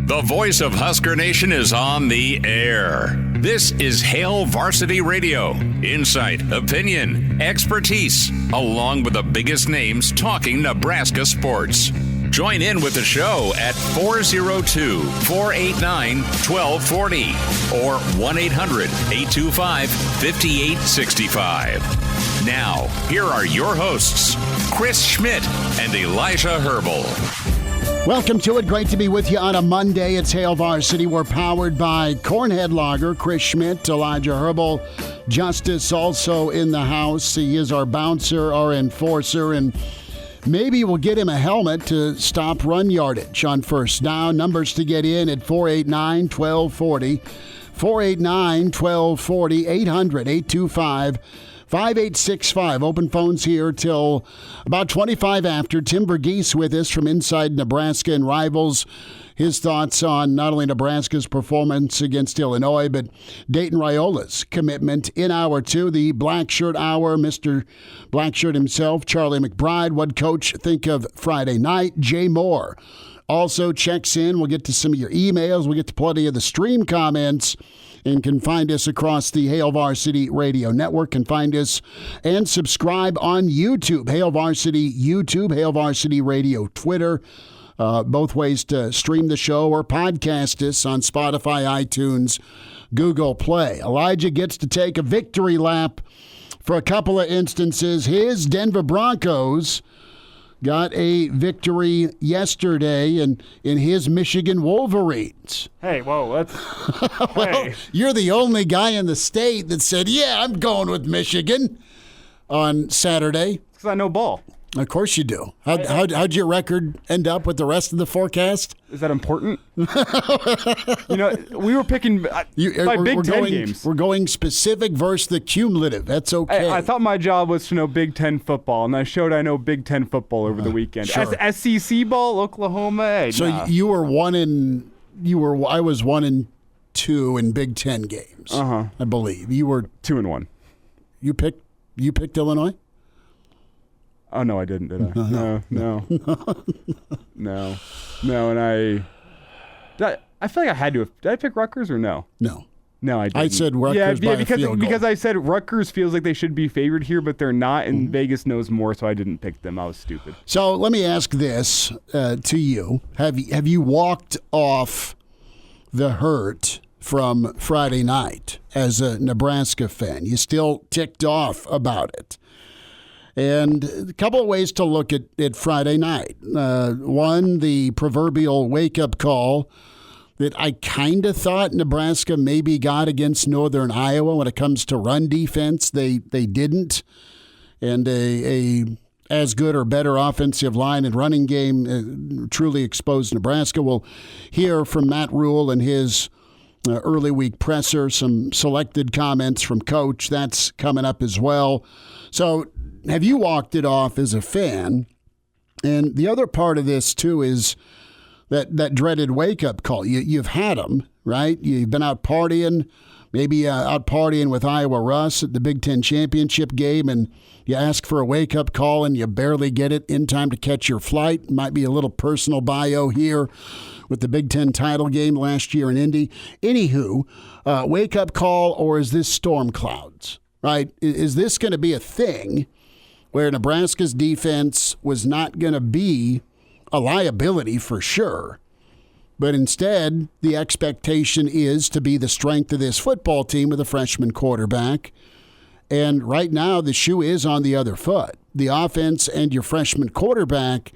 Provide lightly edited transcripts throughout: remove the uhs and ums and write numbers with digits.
The voice of Husker Nation is on the air. This is Hail Varsity Radio. Insight, opinion, expertise, along with the biggest names talking Nebraska sports. Join in with the show at 402-489-1240 or 1-800-825-5865. Now, here are your hosts, Chris Schmidt and Elijah Herbel. Welcome to it. Great to be with you on a Monday. It's Hail Varsity. We're powered by Cornhead Lager, Chris Schmidt, Elijah Herbel. Justice also in the house. He is our bouncer, our enforcer, and maybe we'll get him a helmet to stop run yardage on first down. Numbers to get in at 489-1240. 489-1240, 800-825-5865. Open phones here till about 25 after. Tim Verghese with us from inside Nebraska and Rivals. His thoughts on not only Nebraska's performance against Illinois, but Dayton Raiola's commitment in Hour 2. The Blackshirt Hour, Mr. Blackshirt himself, Charlie McBride. What coach think of Friday night? Jay Moore also checks in. We'll get to some of your emails. We'll get to plenty of the stream comments. And can find us across the Hail Varsity Radio Network. Can find us and subscribe on YouTube. Hail Varsity YouTube, Hail Varsity Radio Twitter. Both ways to stream the show or podcast us on Spotify, iTunes, Google Play. Elijah gets to take a victory lap for a couple of instances. His Denver Broncos got a victory yesterday in his Michigan Wolverines. Hey, whoa, that's... Well, hey. You're the only guy in the state that said, yeah, I'm going with Michigan on Saturday. Because I know ball. Of course you do. How'd your record end up with the rest of the forecast? Is that important? We were picking by Big Ten games. We're going specific versus the cumulative. That's okay. I thought my job was to know Big Ten football, and I showed I know Big Ten football over the weekend. Sure. SEC ball, Oklahoma. Hey, so nah. I was 1-2 in Big Ten games. I believe you were 2-1. You picked Illinois. Oh, no, I didn't, did I? No. And I feel like I had to have. Did I pick Rutgers or no? No, I didn't. I said Rutgers by a field goal. Because I said Rutgers feels like they should be favored here, but they're not, and Vegas knows more, so I didn't pick them. I was stupid. So let me ask this to you. Have you walked off the hurt from Friday night as a Nebraska fan? You still ticked off about it? And a couple of ways to look at Friday night. One, the proverbial wake-up call that I kind of thought Nebraska maybe got against Northern Iowa when it comes to run defense. They didn't. And a as good or better offensive line and running game truly exposed Nebraska. We'll hear from Matt Rhule and his early week presser, some selected comments from Coach. That's coming up as well. So have you walked it off as a fan? And the other part of this, too, is that dreaded wake-up call. You've had them, right? You've been out partying, maybe out partying with Iowa Russ at the Big Ten championship game, and you ask for a wake-up call and you barely get it in time to catch your flight. Might be a little personal bio here with the Big Ten title game last year in Indy. Anywho, wake-up call, or is this storm clouds, right? Is this going to be a thing where Nebraska's defense was not going to be a liability for sure, but instead the expectation is to be the strength of this football team with a freshman quarterback? And right now the shoe is on the other foot. The offense and your freshman quarterback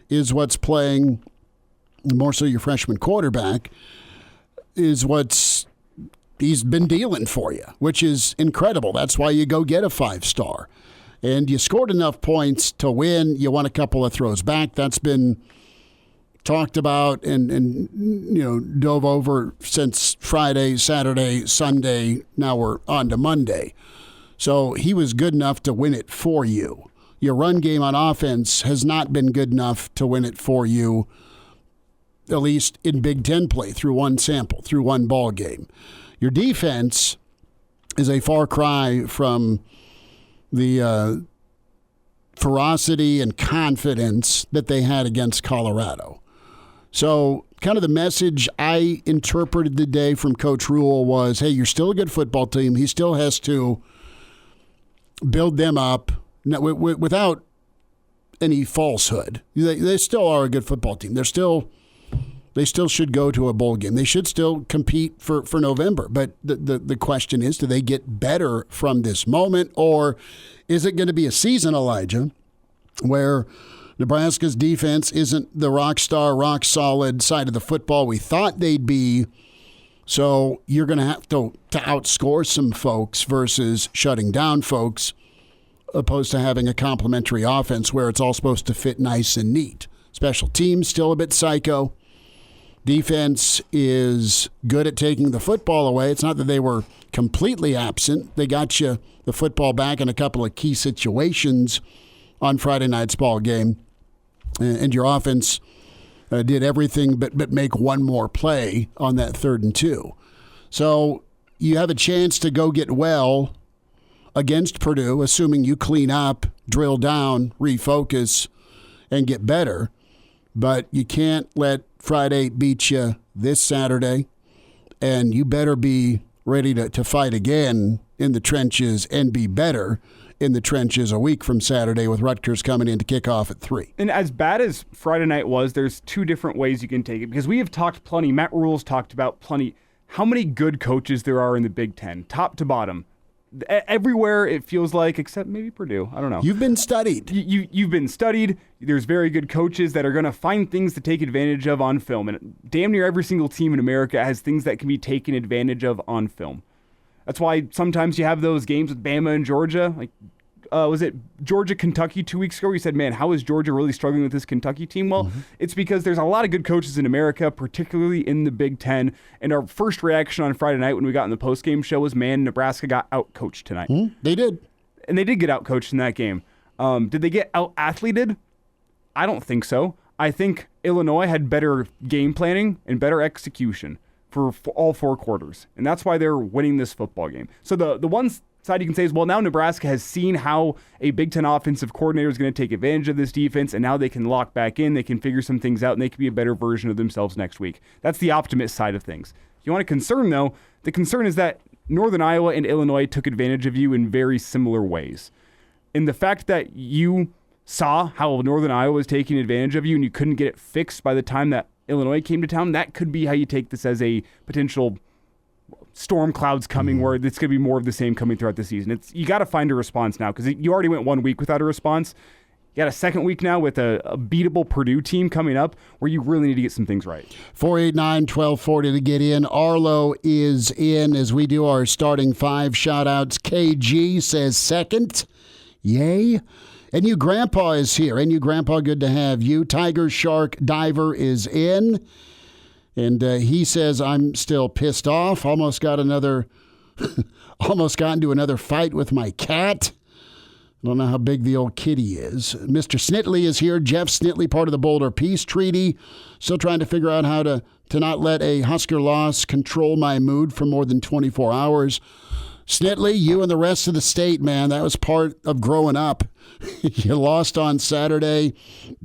is what's playing, more so your freshman quarterback, is what's he's been dealing for you, which is incredible. That's why you go get a 5-star. And you scored enough points to win. You won a couple of throws back. That's been talked about and dove over since Friday, Saturday, Sunday. Now we're on to Monday. So he was good enough to win it for you. Your run game on offense has not been good enough to win it for you, at least in Big Ten play, through one sample, through one ball game. Your defense is a far cry from the ferocity and confidence that they had against Colorado. So kind of the message I interpreted today from Coach Rhule was, hey, you're still a good football team. He still has to build them up without any falsehood. They still are a good football team. They still should go to a bowl game. They should still compete for November. But the question is, do they get better from this moment, or is it going to be a season, Elijah, where Nebraska's defense isn't the rock star, rock solid side of the football we thought they'd be? So you're going to have to outscore some folks versus shutting down folks, opposed to having a complementary offense where it's all supposed to fit nice and neat. Special teams still a bit psycho. Defense is good at taking the football away. It's not that they were completely absent. They got you the football back in a couple of key situations on Friday night's ball game. And your offense did everything but make one more play on that 3rd and 2. So you have a chance to go get well against Purdue, assuming you clean up, drill down, refocus, and get better. But you can't let Friday beat you this Saturday, and you better be ready to fight again in the trenches and be better in the trenches a week from Saturday with Rutgers coming in to kick off at 3. And as bad as Friday night was, there's two different ways you can take it, because we have talked plenty. Matt Rhule's talked about plenty how many good coaches there are in the Big Ten, top to bottom. Everywhere it feels like, except maybe Purdue. I don't know. You've been studied. You've been studied. There's very good coaches that are going to find things to take advantage of on film. And damn near every single team in America has things that can be taken advantage of on film. That's why sometimes you have those games with Bama and Georgia. Like, was it Georgia-Kentucky 2 weeks ago? You said, man, how is Georgia really struggling with this Kentucky team? Well, It's because there's a lot of good coaches in America, particularly in the Big Ten. And our first reaction on Friday night when we got in the postgame show was, man, Nebraska got out-coached tonight. They did. And they did get out-coached in that game. Did they get out-athleted? I don't think so. I think Illinois had better game planning and better execution for all 4 quarters. And that's why they're winning this football game. So the one side you can say is, well, now Nebraska has seen how a Big Ten offensive coordinator is going to take advantage of this defense, and now they can lock back in, they can figure some things out, and they can be a better version of themselves next week. That's the optimist side of things. If you want a concern, though, the concern is that Northern Iowa and Illinois took advantage of you in very similar ways. And the fact that you saw how Northern Iowa was taking advantage of you and you couldn't get it fixed by the time that Illinois came to town, that could be how you take this as a potential storm clouds coming, where it's going to be more of the same coming throughout the season. You got to find a response now, because you already went 1 week without a response. You got a second week now with a beatable Purdue team coming up where you really need to get some things right. 489-1240 to get in. Arlo is in as we do our starting 5 shout-outs. KG says second. Yay. And you Grandpa is here. And you Grandpa, good to have you. Tiger Shark Diver is in. And he says, I'm still pissed off. Almost got into another fight with my cat. I don't know how big the old kitty is. Mr. Snitley is here. Jeff Snitley, part of the Boulder Peace Treaty. Still trying to figure out how to not let a Husker loss control my mood for more than 24 hours. Snitley, you and the rest of the state, man, that was part of growing up. You lost on Saturday.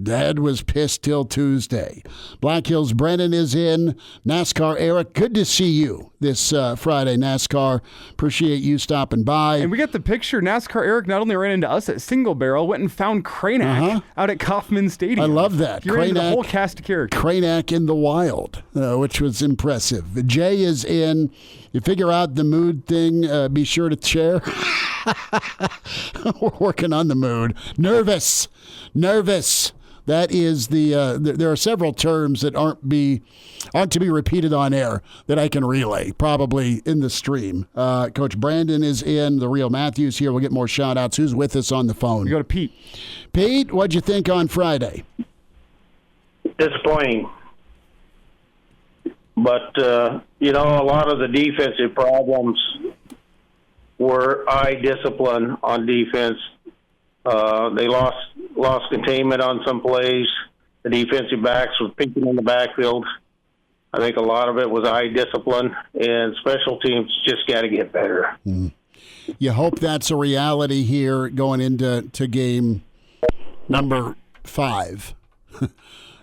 Dad was pissed till Tuesday. Black Hills Brennan is in. NASCAR Eric, good to see you this Friday, NASCAR. Appreciate you stopping by. And we got the picture. NASCAR Eric not only ran into us at Single Barrel, went and found Cranack out at Kauffman Stadium. I love that. You're in the whole cast of characters. Cranack in the wild, which was impressive. Jay is in. You figure out the mood thing, be sure to share. We're working on the mood. Nervous. That is there are several terms that aren't to be repeated on air that I can relay, probably in the stream. Coach Brandon is in. The real Matthews here. We'll get more shout-outs. Who's with us on the phone? We go to Pete. Pete, what'd you think on Friday? Disappointing. But, a lot of the defensive problems were eye discipline on defense. They lost containment on some plays. The defensive backs were picking in the backfield. I think a lot of it was eye discipline, and special teams just got to get better. You hope that's a reality here going into game number 5.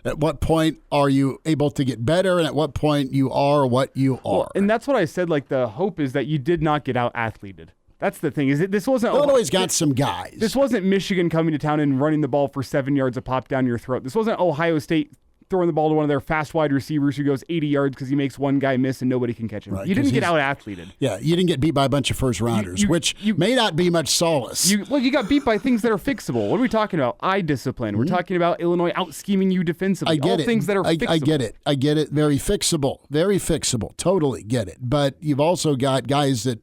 At what point are you able to get better, and at what point you are what you are? Well, and that's what I said. Like, the hope is that you did not get out athleted. That's the thing. This wasn't Illinois got some guys. This wasn't Michigan coming to town and running the ball for 7 yards a pop down your throat. This wasn't Ohio State throwing the ball to one of their fast wide receivers who goes 80 yards because he makes one guy miss and nobody can catch him. Right, you didn't get out athleted. Yeah, you didn't get beat by a bunch of first rounders, which may not be much solace. You got beat by things that are fixable. What are we talking about? Eye discipline. We're talking about Illinois out scheming you defensively. I get All it. things that are fixable. I get it. Very fixable. Very fixable. Totally get it. But you've also got guys that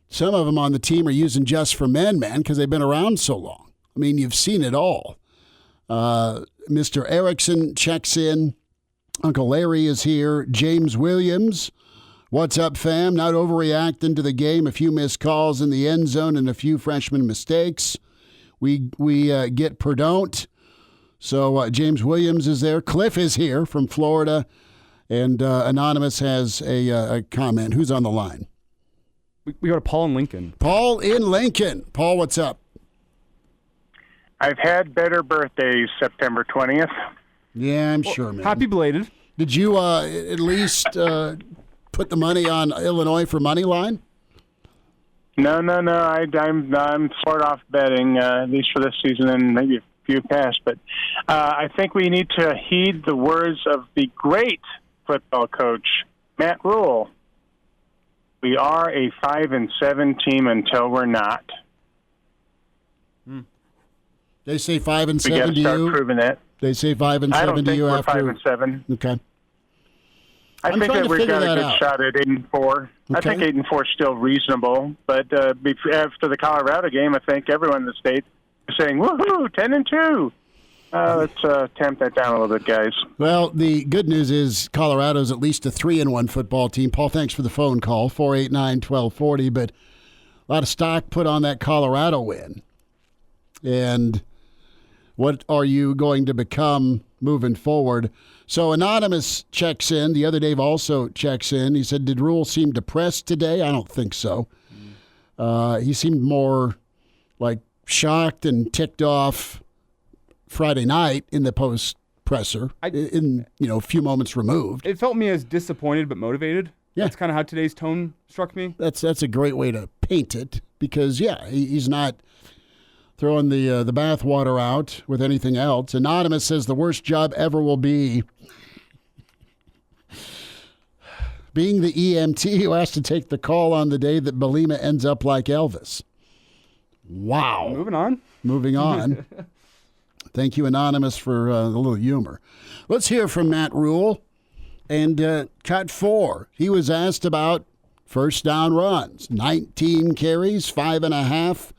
some of them on the team are using just for men, man, because they've been around so long. I mean, you've seen it all. Mr. Erickson checks in. Uncle Larry is here. James Williams, what's up, fam? Not overreacting to the game. A few missed calls in the end zone and a few freshman mistakes. We get per don't. So James Williams is there. Cliff is here from Florida. And Anonymous has a comment. Who's on the line? We go to Paul in Lincoln. Paul in Lincoln. Paul, what's up? I've had better birthdays September 20th. Yeah, I'm sure, man. Happy belated. Did you at least put the money on Illinois for money line? No. I'm sort off betting, at least for this season and maybe a few past. But I think we need to heed the words of the great football coach, Matt Rhule. We are a 5-7 team until we're not. They say 5-7 to you. We got to start proving that. They say 5-7 I don't to think you we're after 5-7. Okay. I think that we've got a good shot at 8-4. Okay. I think 8-4 is still reasonable, but after the Colorado game, I think everyone in the state is saying, "Woohoo, 10-2." Let's tamp that down a little bit, guys. Well, the good news is Colorado's at least a 3-1 football team. Paul, thanks for the phone call, 489-1240. But a lot of stock put on that Colorado win. And what are you going to become moving forward? So Anonymous checks in. The other Dave also checks in. He said, did Rhule seem depressed today? I don't think so. He seemed more like shocked and ticked off Friday night in the post presser, a few moments removed. It felt me as disappointed but motivated. Yeah. That's kind of how today's tone struck me. That's a great way to paint it because, he's not throwing the bathwater out with anything else. Anonymous says the worst job ever will be being the EMT who has to take the call on the day that Belima ends up like Elvis. Wow. Moving on. Thank you, Anonymous, for the little humor. Let's hear from Matt Rhule. And cut 4. He was asked about first down runs. 19 carries, 5.5,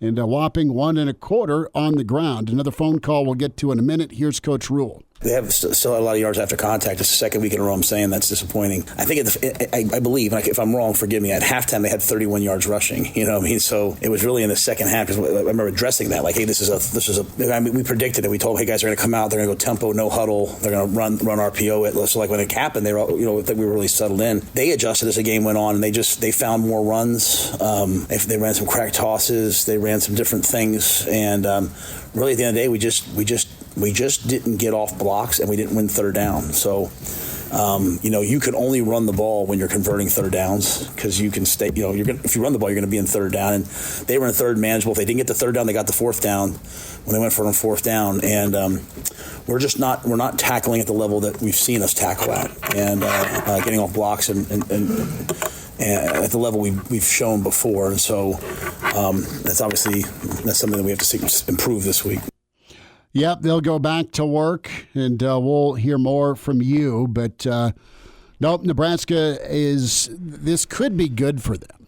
and a whopping 1 1/4 on the ground. Another phone call we'll get to in a minute. Here's Coach Rhule. They have still had a lot of yards after contact. It's the second week in a row I'm saying that's disappointing. I think I believe, and if I'm wrong, forgive me, at halftime they had 31 yards rushing. You know what I mean? So it was really in the second half. I remember addressing that, like, hey, this is a. I mean, we predicted it. We told, hey guys, they're going to come out. They're going to go tempo, no huddle. They're going to run RPO it. So like when it happened, they were, I think we were really settled in. They adjusted as the game went on, and they found more runs. They ran some crack tosses. They ran some different things, and really at the end of the day, we just didn't get off blocks, and we didn't win third down. So, you can only run the ball when you're converting third downs because you can stay. If you run the ball, you're going to be in third down. And they were in third manageable. If they didn't get the third down, they got the fourth down when they went for it on fourth down. And we're not tackling at the level that we've seen us tackle at, and getting off blocks and at the level we've shown before. And so that's something that we have to improve this week. Yep, they'll go back to work, and we'll hear more from you. But, nope, Nebraska this could be good for them.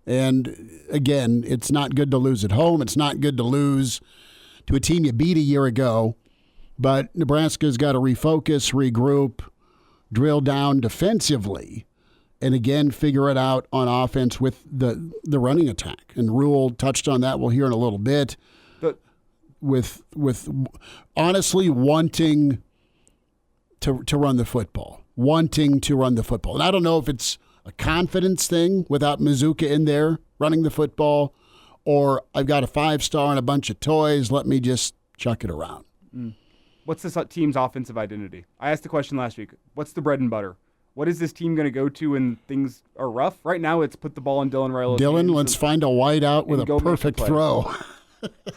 And, again, it's not good to lose at home. It's not good to lose to a team you beat a year ago. But Nebraska's got to refocus, regroup, drill down defensively, and, again, figure it out on offense with the running attack. And Rhule touched on that. We'll hear in a little bit. With honestly wanting to run the football. And I don't know if it's a confidence thing without Mizuka in there running the football, or I've got a 5-star and a bunch of toys, let me just chuck it around. what's this team's offensive identity? I asked the question last week. What's the bread and butter? What is this team going to go to when things are rough? Right now, it's put the ball in Dylan Raiola's hands. Let's find a wide out with a perfect throw.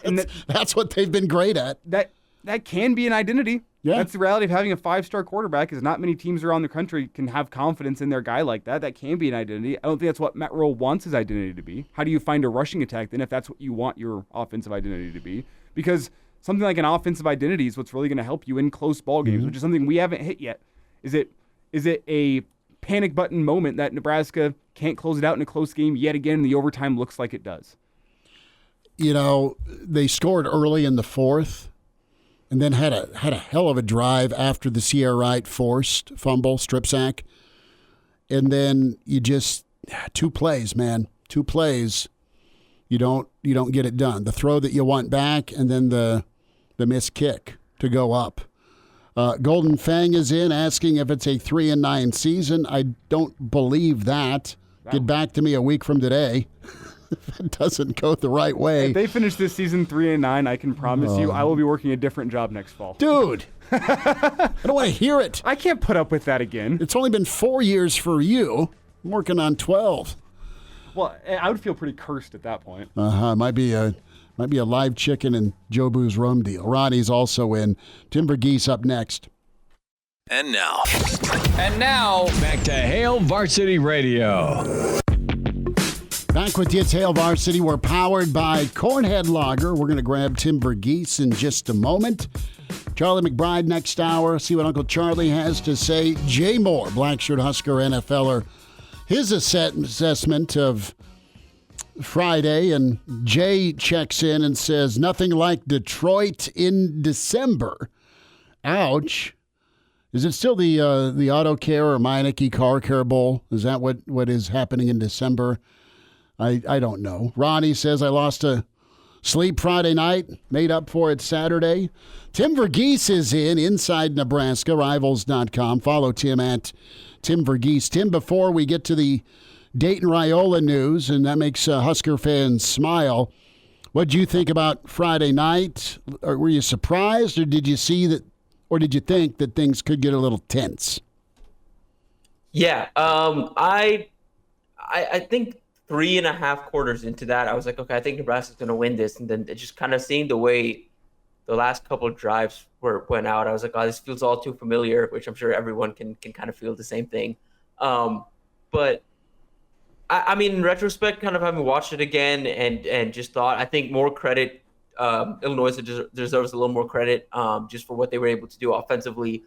And that's what they've been great at. That can be an identity. Yeah. That's the reality of having a 5-star quarterback, is not many teams around the country can have confidence in their guy like that. That can be an identity. I don't think that's what Matt Rhule wants his identity to be. How do you find a rushing attack then if that's what you want your offensive identity to be? Because something like an offensive identity is what's really going to help you in close ball games, which is something we haven't hit yet. Is it a panic button moment that Nebraska can't close it out in a close game yet again, and the overtime looks like it does? They scored early in the fourth and then had a hell of a drive after the Sierra Wright forced fumble, strip sack. And then you just 2 plays, man. 2 plays. You don't get it done. The throw that you want back and then the missed kick to go up. Golden Fang is in asking if it's a 3-9 season. I don't believe that. Get back to me a week from today. If it doesn't go the right way. If they finish this season 3-9, I can promise you I will be working a different job next fall. Dude, I don't want to hear it. I can't put up with that again. It's only been 4 years for you. I'm working on 12. Well, I would feel pretty cursed at that point. Might be a live chicken and Jobu's rum deal. Ronnie's also in. Tim Verghese up next. And now, back to Hail Varsity Radio. Back with you, it's Hail Varsity. We're powered by Cornhead Lager. We're going to grab Tim Verghese in just a moment. Charlie McBride next hour. See what Uncle Charlie has to say. Jay Moore, Blackshirt Husker NFLer. His assessment of Friday, and Jay checks in and says, nothing like Detroit in December. Ouch. Is it still the Auto Care or Meineke Car Care Bowl? Is that what is happening in December? I don't know. Ronnie says, I lost a sleep Friday night, made up for it Saturday. Tim Verghese is in Inside Nebraska, Rivals.com. Follow Tim at Tim Verghese. Tim, before we get to the Dayton Raiola news, and that makes Husker fans smile, what did you think about Friday night? Or were you surprised, or did you see that, or did you think that things could get a little tense? Yeah, I think 3.5 quarters into that, I was like, okay, I think Nebraska's going to win this. And then just kind of seeing the way the last couple of drives went out, I was like, oh, this feels all too familiar, which I'm sure everyone can kind of feel the same thing. But I mean, in retrospect, kind of having watched it again and just thought, I think more credit, Illinois deserves a little more credit just for what they were able to do offensively,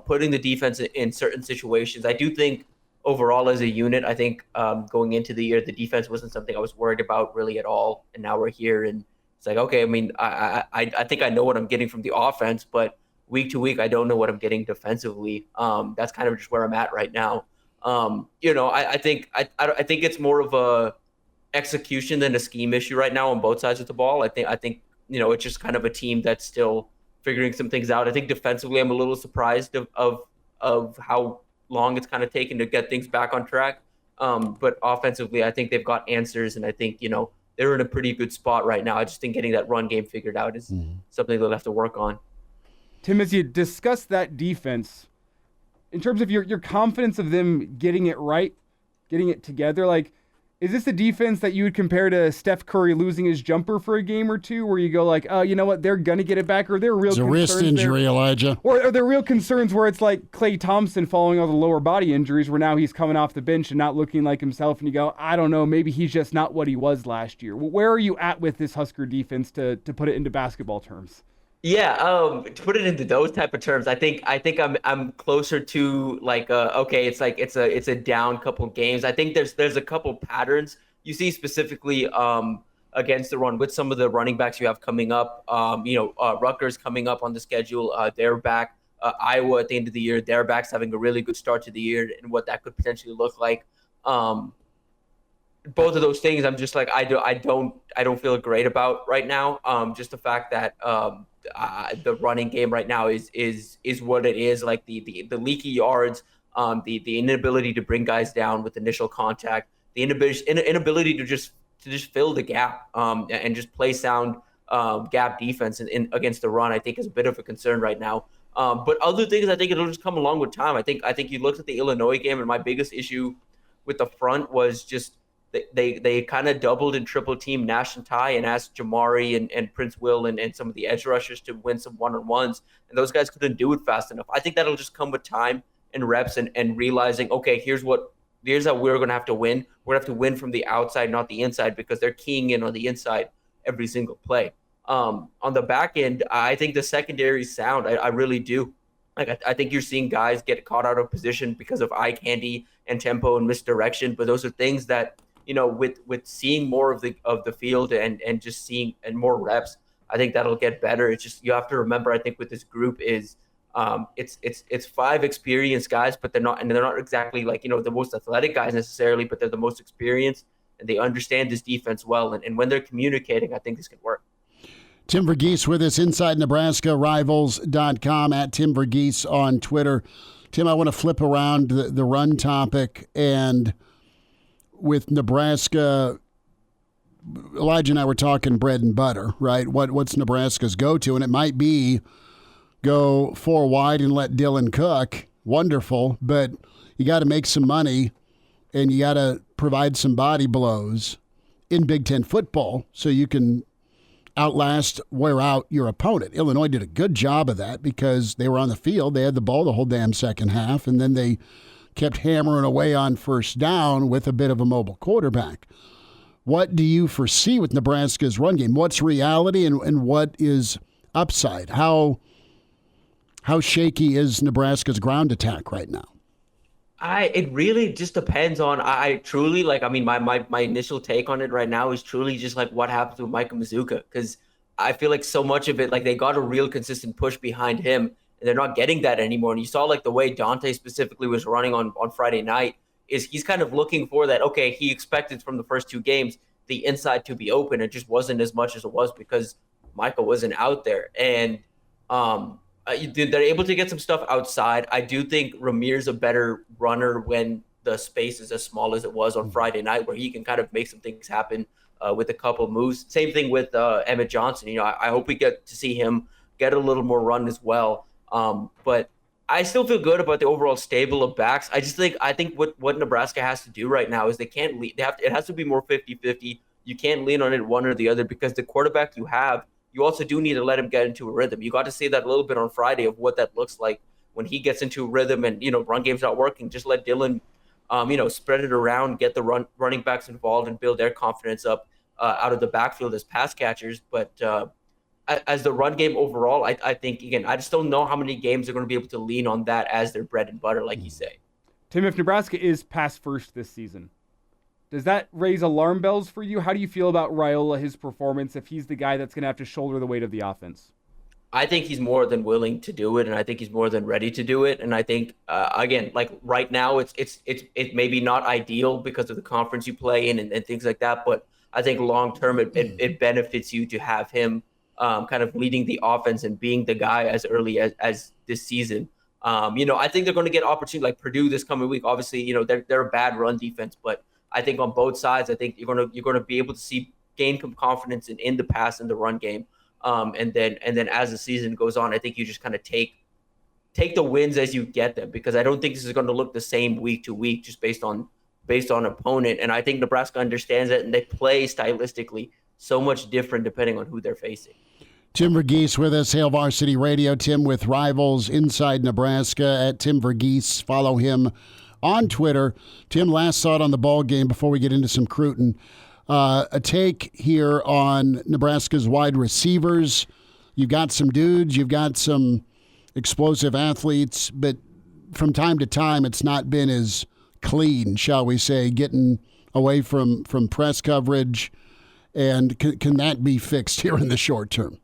putting the defense in certain situations. I do think overall as a unit, I think going into the year, the defense wasn't something I was worried about really at all. And now we're here and it's like, okay, I mean, I think I know what I'm getting from the offense, but week to week, I don't know what I'm getting defensively. That's kind of just where I'm at right now. I think it's more of a execution than a scheme issue right now on both sides of the ball. I think it's just kind of a team that's still figuring some things out. I think defensively, I'm a little surprised of how long it's kind of taken to get things back on track. But offensively, I think they've got answers, and I think, they're in a pretty good spot right now. I just think getting that run game figured out is something they'll have to work on. Tim, as you discuss that defense, in terms of your confidence of them getting it right, getting it together, like, is this a defense that you would compare to Steph Curry losing his jumper for a game or two, where you go like, oh, you know what, they're going to get it back, or there are real concerns wrist injury, there? Elijah. Or are there real concerns where it's like Klay Thompson following all the lower body injuries, where now he's coming off the bench and not looking like himself, and you go, I don't know, maybe he's just not what he was last year. Where are you at with this Husker defense to put it into basketball terms? Yeah, to put it into those type of terms, I think I'm closer to like okay, it's like it's a down couple games. I think there's a couple patterns you see specifically against the run with some of the running backs you have coming up. Rutgers coming up on the schedule. They're back. Iowa at the end of the year, their backs having a really good start to the year, and what that could potentially look like. Both of those things, I'm just like I don't feel great about right now. Just the fact that the running game right now is what it is. Like the leaky yards, the inability to bring guys down with initial contact, the inability to just fill the gap and just play sound gap defense in against the run, I think is a bit of a concern right now. But other things, I think it'll just come along with time. I think you looked at the Illinois game, and my biggest issue with the front was just they kind of doubled and triple teamed Nash and Ty and asked Jamari and Prince Will and some of the edge rushers to win some one-on-ones, and those guys couldn't do it fast enough. I think that'll just come with time and reps and realizing, okay, here's how we're going to have to win. We're going to have to win from the outside, not the inside, because they're keying in on the inside every single play. On the back end, I think the secondary is sound. I really do. I think you're seeing guys get caught out of position because of eye candy and tempo and misdirection. But those are things that, with seeing more of the field and just seeing and more reps, I think that'll get better. It's just, you have to remember, I think with this group is it's 5 experienced guys, but they're not exactly like, the most athletic guys necessarily, but they're the most experienced and they understand this defense well. And when they're communicating, I think this can work. Tim Verghese with us, Inside Nebraska, Rivals.com, at Tim Verghese on Twitter. Tim, I want to flip around the run topic. And with Nebraska, Elijah and I were talking bread and butter, right? What's Nebraska's go-to? And it might be go 4 wide and let Dylan cook. Wonderful. But you got to make some money, and you got to provide some body blows in Big Ten football so you can wear out your opponent. Illinois did a good job of that because they were on the field. They had the ball the whole damn second half, and then they kept hammering away on first down with a bit of a mobile quarterback. What do you foresee with Nebraska's run game? What's reality and what is upside? How shaky is Nebraska's ground attack right now? It really just depends on, I truly, my initial take on it right now is truly just like what happens with Micah Mazuka, because I feel like so much of it, like they got a real consistent push behind him, and they're not getting that anymore. And you saw like the way Dante specifically was running on Friday night is he's kind of looking for that. Okay, he expected from the first 2 games the inside to be open. It just wasn't as much as it was because Micah wasn't out there. And they're able to get some stuff outside. I do think Ramir's a better runner when the space is as small as it was on Friday night, where he can kind of make some things happen with a couple of moves. Same thing with Emmett Johnson. I hope we get to see him get a little more run as well. But I still feel good about the overall stable of backs. I think what Nebraska has to do right now is they can't lead. It has to be more 50-50. You can't lean on it one or the other because the quarterback you have, you also do need to let him get into a rhythm. You got to see that a little bit on Friday of what that looks like when he gets into a rhythm and, run game's not working. Just let Dylan, spread it around, get the running backs involved and build their confidence up out of the backfield as pass catchers. But as the run game overall, I think, again, I just don't know how many games they're going to be able to lean on that as their bread and butter, like you say. Tim, if Nebraska is pass first this season, does that raise alarm bells for you? How do you feel about Raiola, his performance, if he's the guy that's going to have to shoulder the weight of the offense? I think he's more than willing to do it, and I think he's more than ready to do it. And I think, again, like right now, it's maybe not ideal because of the conference you play in and things like that. But I think long term, it benefits you to have him kind of leading the offense and being the guy as early as this season. I think they're going to get opportunity like Purdue this coming week. Obviously, they're a bad run defense, but I think on both sides, I think you're going to be able to gain some confidence in the pass and the run game. And then as the season goes on, I think you just kind of take the wins as you get them, because I don't think this is going to look the same week to week just based on opponent. And I think Nebraska understands that, and they play stylistically so much different depending on who they're facing. Tim Verghese with us, Hail Varsity Radio. Tim with Rivals Inside Nebraska at Tim Verghese. Follow him on Twitter. Tim, last thought on the ball game before we get into some Cruton. A take here on Nebraska's wide receivers. You've got some dudes, you've got some explosive athletes, but from time to time it's not been as clean, shall we say, getting away from press coverage. And can that be fixed here in the short term?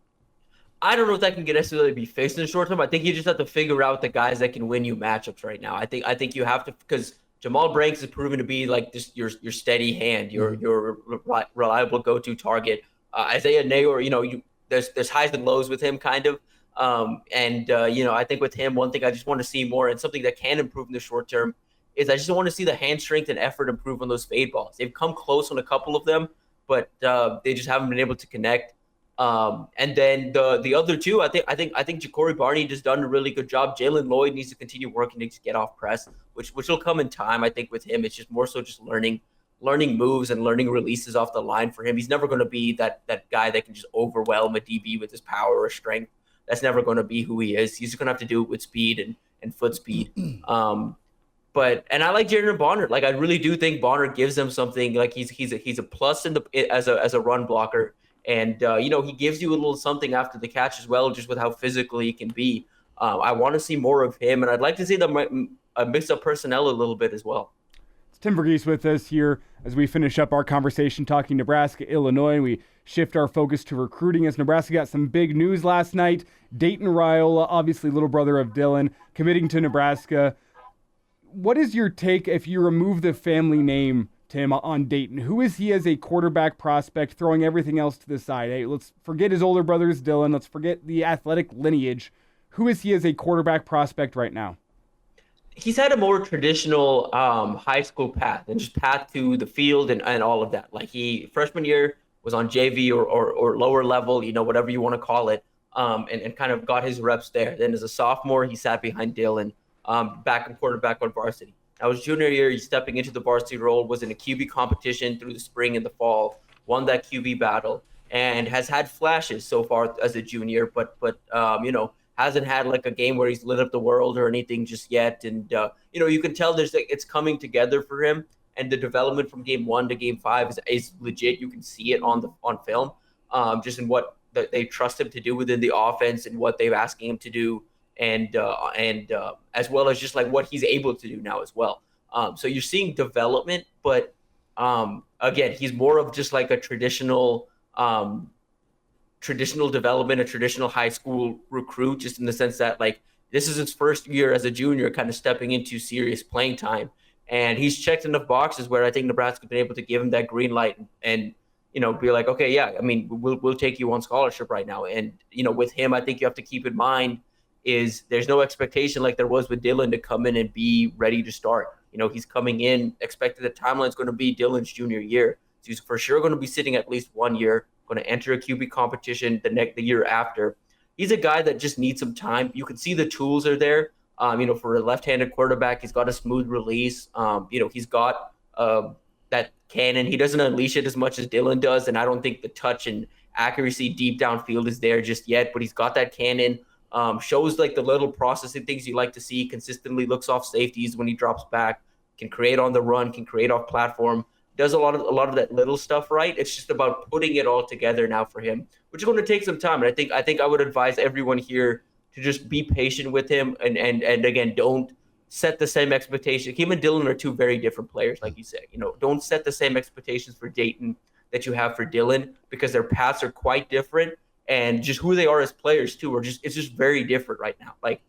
I don't know if that can necessarily be fixed in the short term. I think you just have to figure out the guys that can win you matchups right now. I think you have to, because Jamal Branks is proven to be like just your steady hand, your reliable go-to target. Isaiah Nayor, there's highs and lows with him kind of. I think with him, one thing I just want to see more, and something that can improve in the short term, is I just want to see the hand strength and effort improve on those fade balls. They've come close on a couple of them, but they just haven't been able to connect. And then the other two, I think Ja'Cory Barney has done a really good job. Jalen Lloyd needs to continue working to get off press, which will come in time. I think with him, it's just more so just learning moves and learning releases off the line for him. He's never going to be that guy that can just overwhelm a DB with his power or strength. That's never going to be who he is. He's going to have to do it with speed and foot speed. But I like Jaron Bonner. Like, I really do think Bonner gives them something. Like, he's a plus as a run blocker. And, he gives you a little something after the catch as well, just with how physical he can be. I want to see more of him, and I'd like to see them mix up personnel a little bit as well. It's Tim Verghese with us here as we finish up our conversation talking Nebraska, Illinois, and we shift our focus to recruiting as Nebraska got some big news last night. Dayton Raiola, obviously little brother of Dylan, committing to Nebraska. What is your take if you remove the family name, Tim, on Dayton? Who is he as a quarterback prospect, throwing everything else to the side? Hey, let's forget his older brother's Dylan. Let's forget the athletic lineage. Who is he as a quarterback prospect right now? He's had a more traditional high school path and just path to the field and all of that. Like, freshman year was on JV or lower level, whatever you want to call it, and kind of got his reps there. Then as a sophomore, he sat behind Dylan, back and quarterback on varsity. Now, his junior year, he's stepping into the varsity role, was in a QB competition through the spring and the fall, won that QB battle, and has had flashes so far as a junior, but hasn't had like a game where he's lit up the world or anything just yet. And, you can tell it's coming together for him, and the development from game 1 to game 5 is legit. You can see it on film, just in what they trust him to do within the offense and what they've asking him to do. And as well as just like what he's able to do now as well. So you're seeing development, but again, he's more of just like a traditional development, a traditional high school recruit, just in the sense that like this is his first year as a junior, kind of stepping into serious playing time. And he's checked enough boxes where I think Nebraska's been able to give him that green light and be like, okay, yeah, I mean, we'll take you on scholarship right now. And, with him, I think you have to keep in mind is there's no expectation like there was with Dylan to come in and be ready to start. He's coming in, expected the timeline is going to be Dylan's junior year. So he's for sure going to be sitting at least 1 year, going to enter a QB competition the year after. He's a guy that just needs some time. You can see the tools are there. For a left-handed quarterback, he's got a smooth release. He's got that cannon. He doesn't unleash it as much as Dylan does, and I don't think the touch and accuracy deep downfield is there just yet, but he's got that cannon. Shows like the little processing things you like to see, consistently looks off safeties when he drops back, can create on the run, can create off platform, does a lot of that little stuff right. It's just about putting it all together now for him, which is going to take some time. And I think I would advise everyone here to just be patient with him and again, don't set the same expectation. Him and Dylan are two very different players, like you said. Don't set the same expectations for Dayton that you have for Dylan, because their paths are quite different. And just who they are as players too, it's just very different right now. Like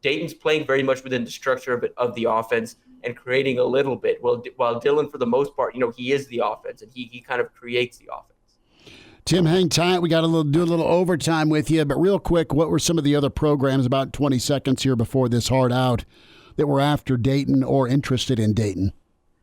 Dayton's playing very much within the structure of the offense and creating a little bit. While Dylan, for the most part, he is the offense and he kind of creates the offense. Tim, hang tight. We got do a little overtime with you, but real quick, what were some of the other programs, about 20 seconds here before this hard out, that were after Dayton or interested in Dayton?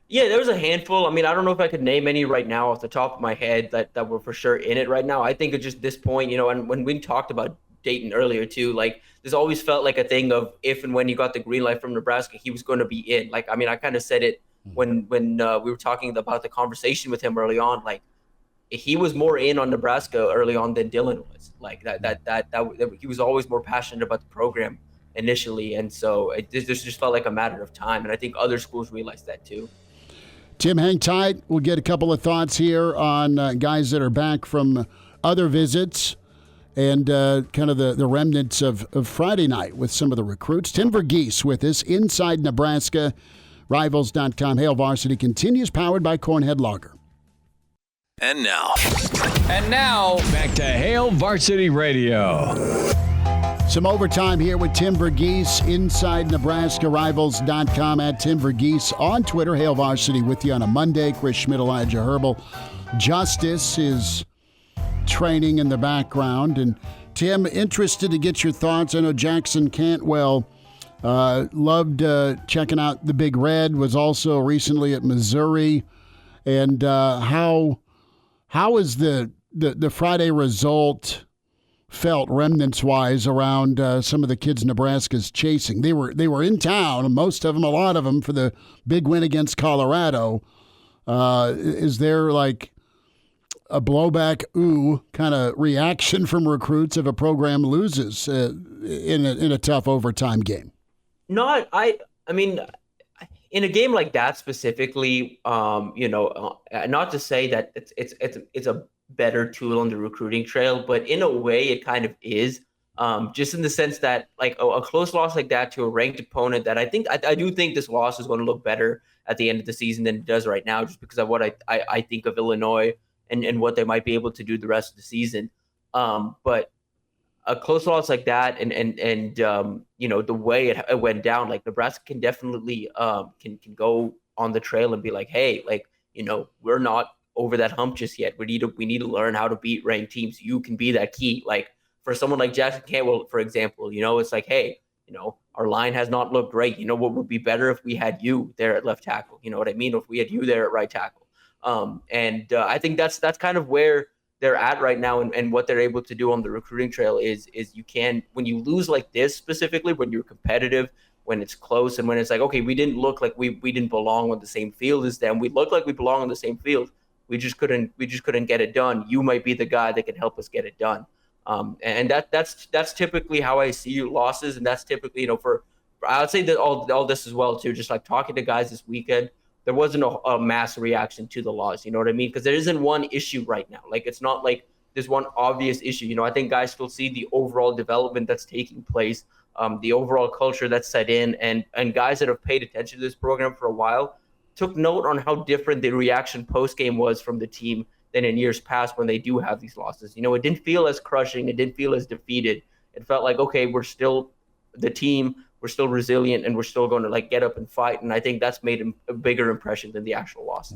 Yeah, there was a handful. I mean, I don't know if I could name any right now off the top of my head that were for sure in it right now. I think at just this point, and when we talked about Dayton earlier too, like this always felt like a thing of if and when you got the green light from Nebraska, he was going to be in. Like, I mean, I kind of said it when we were talking about the conversation with him early on. Like, he was more in on Nebraska early on than Dylan was. Like that he was always more passionate about the program initially, and so this just felt like a matter of time. And I think other schools realized that too. Tim, hang tight. We'll get a couple of thoughts here on guys that are back from other visits and kind of the remnants of Friday night with some of the recruits. Tim Verghese with us, Inside Nebraska, Rivals.com. Hail Varsity continues, powered by Cornhead Lager. And now, back to Hail Varsity Radio. Some overtime here with Tim Verghese, Inside Nebraska, Rivals.com, at Tim Verghese on Twitter. Hail Varsity with you on a Monday. Chris Schmidt, Elijah Herbel. Justice is training in the background. And Tim, interested to get your thoughts. I know Jackson Cantwell loved checking out the Big Red, was also recently at Missouri. And how is the the Friday result felt remnants-wise around some of the kids Nebraska's chasing. They were in town, most of them, a lot of them, for the big win against Colorado. Is there like a blowback kind of reaction from recruits if a program loses in a tough overtime game? I mean, in a game like that specifically, not to say that it's a better tool on the recruiting trail, but in a way it kind of is, just in the sense that like a close loss like that to a ranked opponent that I do think this loss is going to look better at the end of the season than it does right now, just because of what I think of Illinois and what they might be able to do the rest of the season. But a close loss like that and the way it went down, like Nebraska can definitely can go on the trail and be like, hey, like, we're not over that hump just yet. We need to learn how to beat ranked teams. You can be that key. Like for someone like Jackson Campbell, for example, it's like, hey, our line has not looked great. What would be better if we had you there at left tackle? You know what I mean? If we had you there at right tackle. I think that's kind of where they're at right now, and what they're able to do on the recruiting trail is you can, when you lose like this specifically, when you're competitive, when it's close, and when it's like, okay, we didn't look like we didn't belong on the same field as them. We look like we belong on the same field. We just couldn't get it done. You might be the guy that can help us get it done. And that's typically how I see losses, and that's typically, I would say that all this as well too. Just like talking to guys this weekend, there wasn't a mass reaction to the loss. You know what I mean? Because there isn't one issue right now. Like it's not like there's one obvious issue. I think guys still see the overall development that's taking place, the overall culture that's set in, and guys that have paid attention to this program for a while took note on how different the reaction post-game was from the team than in years past when they do have these losses. It didn't feel as crushing. It didn't feel as defeated. It felt like, okay, we're still the team. We're still resilient, and we're still going to like get up and fight. And I think that's made a bigger impression than the actual loss.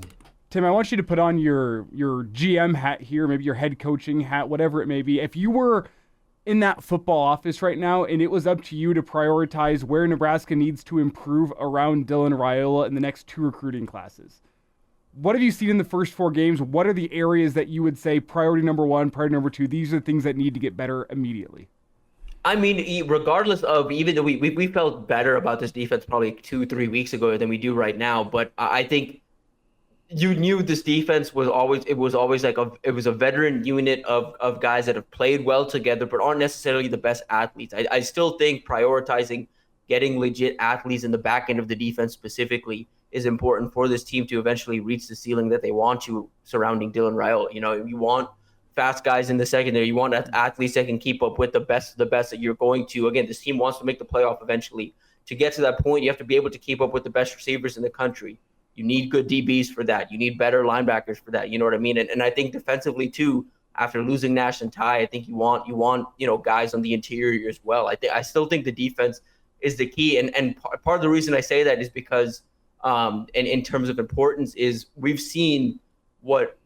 Tim, I want you to put on your GM hat here, maybe your head coaching hat, whatever it may be. If you were in that football office right now and it was up to you to prioritize where Nebraska needs to improve around Dayton Raiola in the next 2 recruiting classes, what have you seen in the first 4 games? What are the areas that you would say priority number 1, priority number 2? These are the things that need to get better immediately. I mean, regardless of, even though we felt better about this defense probably 2-3 weeks ago than we do right now, but I think you knew this defense was always like it was a veteran unit of guys that have played well together but aren't necessarily the best athletes. I still think prioritizing getting legit athletes in the back end of the defense specifically is important for this team to eventually reach the ceiling that they want to surrounding Dayton Raiola. You want fast guys in the secondary. You want athletes that can keep up with the best that you're going to. Again, this team wants to make the playoff eventually. To get to that point, you have to be able to keep up with the best receivers in the country. You need good DBs for that. You need better linebackers for that. You know what I mean? And I think defensively too, after losing Nash and Ty, I think you want guys on the interior as well. I still think the defense is the key. And part of the reason I say that is because and in terms of importance is we've seen what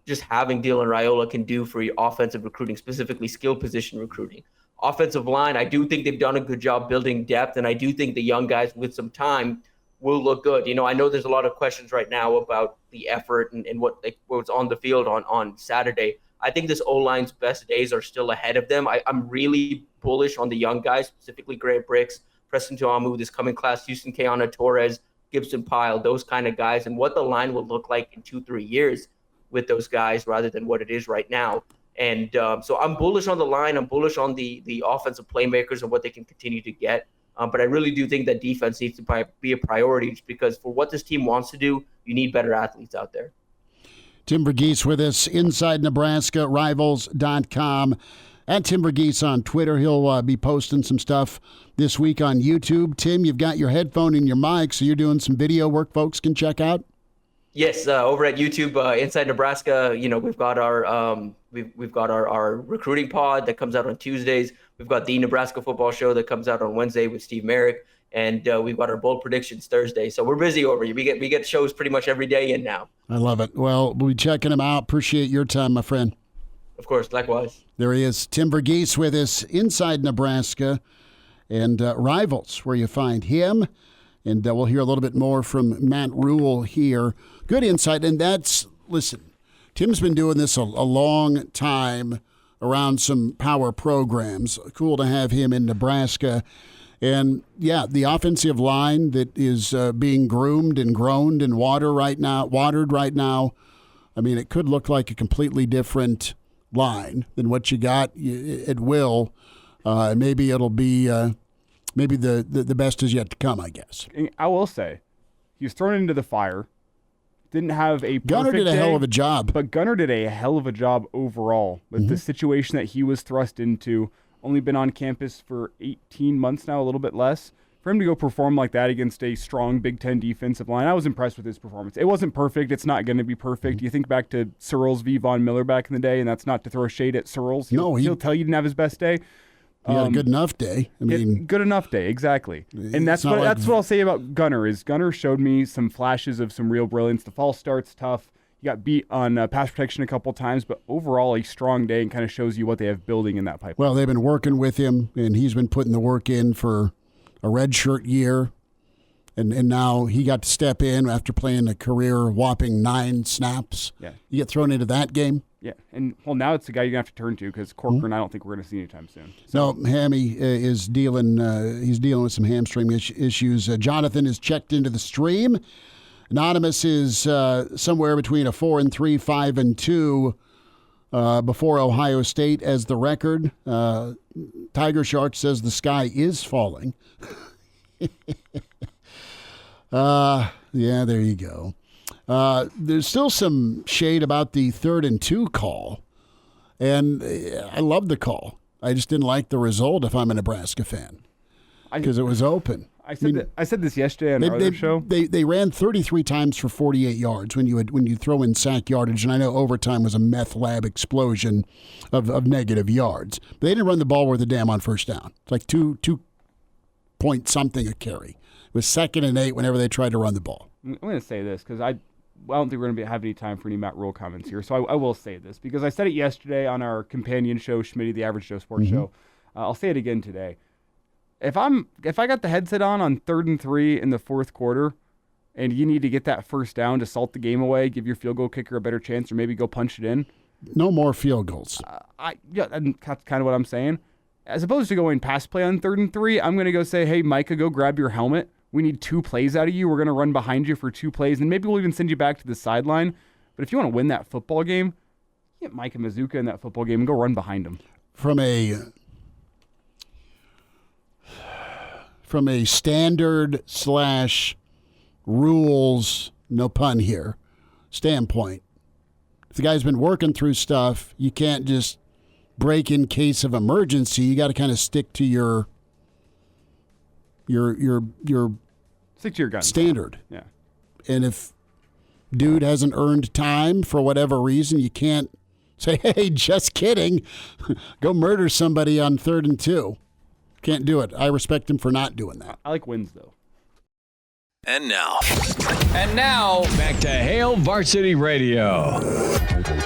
just having Dayton Raiola can do for your offensive recruiting, specifically skill position recruiting. Offensive line, I do think they've done a good job building depth, and I do think the young guys with some time will look good. I know there's a lot of questions right now about the effort and what's on the field on Saturday. I think this O-line's best days are still ahead of them. I'm really bullish on the young guys, specifically Grant Bricks, Preston Tuamu, this coming class, Houston Keanu Torres, Gibson Pyle, those kind of guys, and what the line will look like in 2-3 years with those guys rather than what it is right now. And so I'm bullish on the line. I'm bullish on the offensive playmakers and what they can continue to get. But I really do think that defense needs to be a priority just because for what this team wants to do, you need better athletes out there. Tim Verghese with us, Inside Nebraska, Rivals.com. At Tim Verghese on Twitter. He'll be posting some stuff this week on YouTube. Tim, you've got your headphone and your mic, so you're doing some video work folks can check out? Yes, over at YouTube, Inside Nebraska, we've got our recruiting pod that comes out on Tuesdays. We've got the Nebraska Football Show that comes out on Wednesday with Steve Merrick, and we've got our bold predictions Thursday. So we're busy over here. We get shows pretty much every day in now. I love it. Well, we'll be checking them out. Appreciate your time, my friend. Of course, likewise. There he is, Tim Verghese with us, Inside Nebraska, and Rivals, where you find him. And we'll hear a little bit more from Matt Rhule here. Good insight, and listen, Tim's been doing this a long time around some power programs. Cool to have him in Nebraska. And, yeah, the offensive line that is being groomed and groaned and watered right now, I mean, it could look like a completely different line than what you got. It will. Maybe it'll be maybe the best is yet to come, I guess. I will say, he was thrown into the fire. Didn't have a perfect Gunner did a day, hell of a job. But Gunner did a hell of a job overall with the situation that he was thrust into. Only been on campus for 18 months now, a little bit less. For him to go perform like that against a strong Big Ten defensive line, I was impressed with his performance. It wasn't perfect. It's not going to be perfect. You think back to Searles v. Von Miller back in the day, and that's not to throw shade at Searles. He'll tell you he didn't have his best day. He had a good enough day. Good enough day, exactly. And that's what I'll say about Gunner is Gunner showed me some flashes of some real brilliance. The false start's tough. He got beat on pass protection a couple times, but overall a strong day and kind of shows you what they have building in that pipeline. Well, they've been working with him, and he's been putting the work in for a redshirt year. And now he got to step in after playing a career whopping 9 snaps. Yeah. You get thrown into that game. Yeah, and now it's the guy you're going to have to turn to because Corcoran I don't think we're going to see anytime soon. So. No, Hammy is dealing with some hamstring issues. Jonathan is checked into the stream. Anonymous is somewhere between a 4-3, 5-2 before Ohio State as the record. Tiger Shark says the sky is falling. Yeah, there you go. There's still some shade about the 3rd and 2 call, and I love the call. I just didn't like the result if I'm a Nebraska fan because it was open. I said this yesterday on our other show. They ran 33 times for 48 yards when you throw in sack yardage, and I know overtime was a meth lab explosion of negative yards. But they didn't run the ball worth a damn on first down. It's like 2 point something a carry. It was 2nd and 8 whenever they tried to run the ball. I'm going to say this because I don't think we're going to have any time for any Matt Rhule comments here. So I will say this because I said it yesterday on our companion show, Schmidt, the Average Joe Sports Show. I'll say it again today. If I got the headset on 3rd and 3 in the 4th quarter, and you need to get that first down to salt the game away, give your field goal kicker a better chance, or maybe go punch it in. No more field goals. And that's kind of what I'm saying. As opposed to going pass play on 3rd and 3, I'm going to go say, hey, Micah, go grab your helmet. We need 2 plays out of you. We're going to run behind you for 2 plays, and maybe we'll even send you back to the sideline. But if you want to win that football game, get Micah Mazuka in that football game and go run behind him. From a standard / rules, no pun here, standpoint, if the guy's been working through stuff, you can't just break in case of emergency. You got to kind of stick to your stick to your guns. Standard. Yeah. And if dude hasn't earned time for whatever reason, you can't say, hey, just kidding. Go murder somebody on 3rd and 2. Can't do it. I respect him for not doing that. I like wins, though. And now, back to Hail Varsity Radio.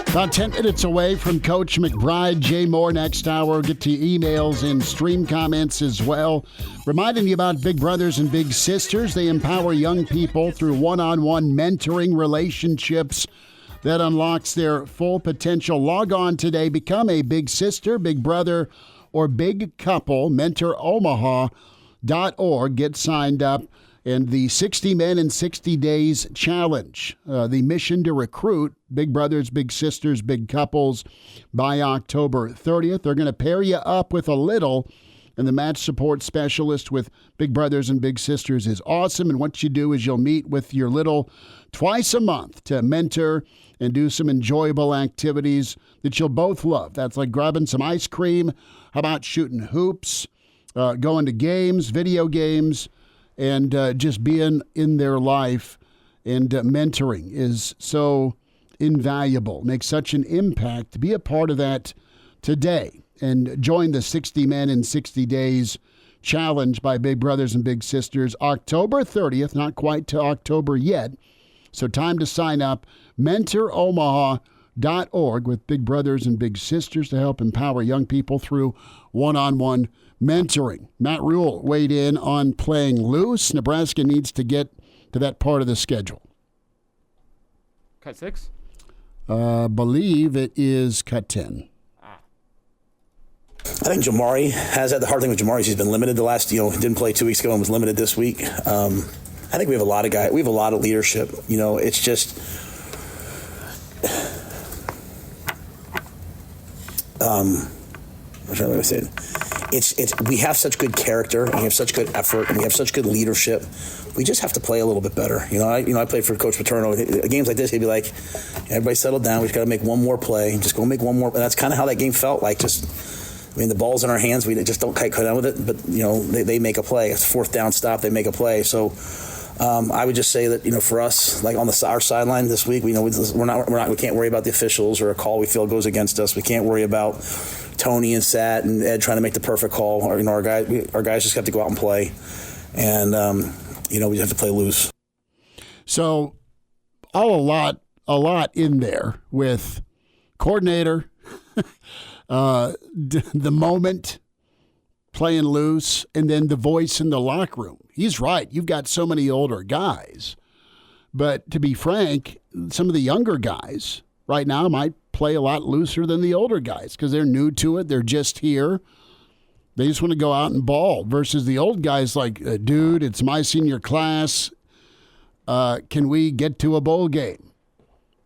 About 10 minutes away from Coach McBride, Jay Moore next hour. Get to emails and stream comments as well. Reminding you about Big Brothers and Big Sisters. They empower young people through one-on-one mentoring relationships that unlocks their full potential. Log on today. Become a big sister, big brother, or big couple. MentorOmaha.org. Get signed up. And the 60 Men in 60 Days Challenge, the mission to recruit big brothers, big sisters, big couples by October 30th. They're going to pair you up with a little, and the match support specialist with Big Brothers and Big Sisters is awesome. And what you do is you'll meet with your little twice a month to mentor and do some enjoyable activities that you'll both love. That's like grabbing some ice cream. How about shooting hoops, going to games, video games, and just being in their life. And mentoring is so invaluable, makes such an impact. Be a part of that today and join the 60 Men in 60 Days Challenge by Big Brothers and Big Sisters. October 30th, not quite to October yet, so time to sign up. MentorOmaha.org with Big Brothers and Big Sisters to help empower young people through one-on-one mentoring. Matt Rhule weighed in on playing loose. Nebraska needs to get to that part of the schedule. Cut 6? Believe it is cut 10. I think Jamari has that. The hard thing with Jamari is he's been limited the last, didn't play 2 weeks ago and was limited this week. I think we have a lot of guys. We have a lot of leadership. It's just I'm trying to say it. It's we have such good character, and we have such good effort, and we have such good leadership. We just have to play a little bit better. I played for Coach Paterno. Games like this, he'd be like, "Everybody settle down. We just got to make one more play. Just go make one more." And that's kind of how that game felt like. The ball's in our hands. We just don't quite cut down with it. But they make a play. It's a fourth down stop. They make a play. So I would just say that for us, like on our sideline this week, we can't worry about the officials or a call we feel goes against us. We can't worry about Tony and Sat and Ed trying to make the perfect call. Our guys just have to go out and play, and we have to play loose. So, a lot in there with coordinator, the moment, playing loose, and then the voice in the locker room. He's right. You've got so many older guys, but to be frank, some of the younger guys right now might play a lot looser than the older guys because they're new to it. They're just here. They just want to go out and ball versus the old guys like, dude, it's my senior class. Can we get to a bowl game?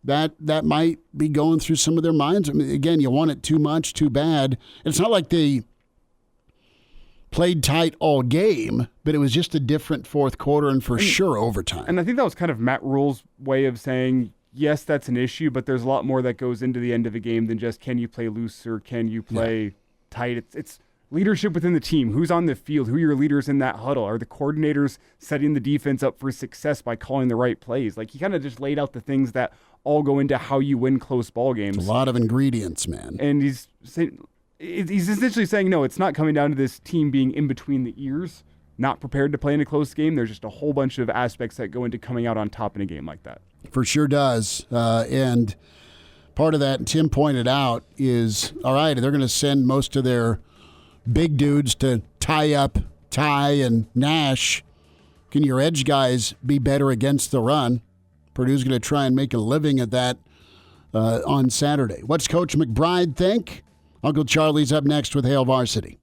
That might be going through some of their minds. I mean, again, you want it too much, too bad. It's not like they played tight all game, but it was just a different fourth quarter and sure overtime. And I think that was kind of Matt Rhule's way of saying, yes, that's an issue, but there's a lot more that goes into the end of a game than just can you play loose or can you play tight. It's leadership within the team. Who's on the field? Who are your leaders in that huddle? Are the coordinators setting the defense up for success by calling the right plays? Like, he kind of just laid out the things that all go into how you win close ball games. It's a lot of ingredients, man. And he's essentially saying, no, it's not coming down to this team being in between the ears, not prepared to play in a close game. There's just a whole bunch of aspects that go into coming out on top in a game like that. For sure does. And part of that, Tim pointed out, is, all right, they're going to send most of their big dudes to tie up Ty and Nash. Can your edge guys be better against the run? Purdue's going to try and make a living at that on Saturday. What's Coach McBride think? Uncle Charlie's up next with Hail Varsity.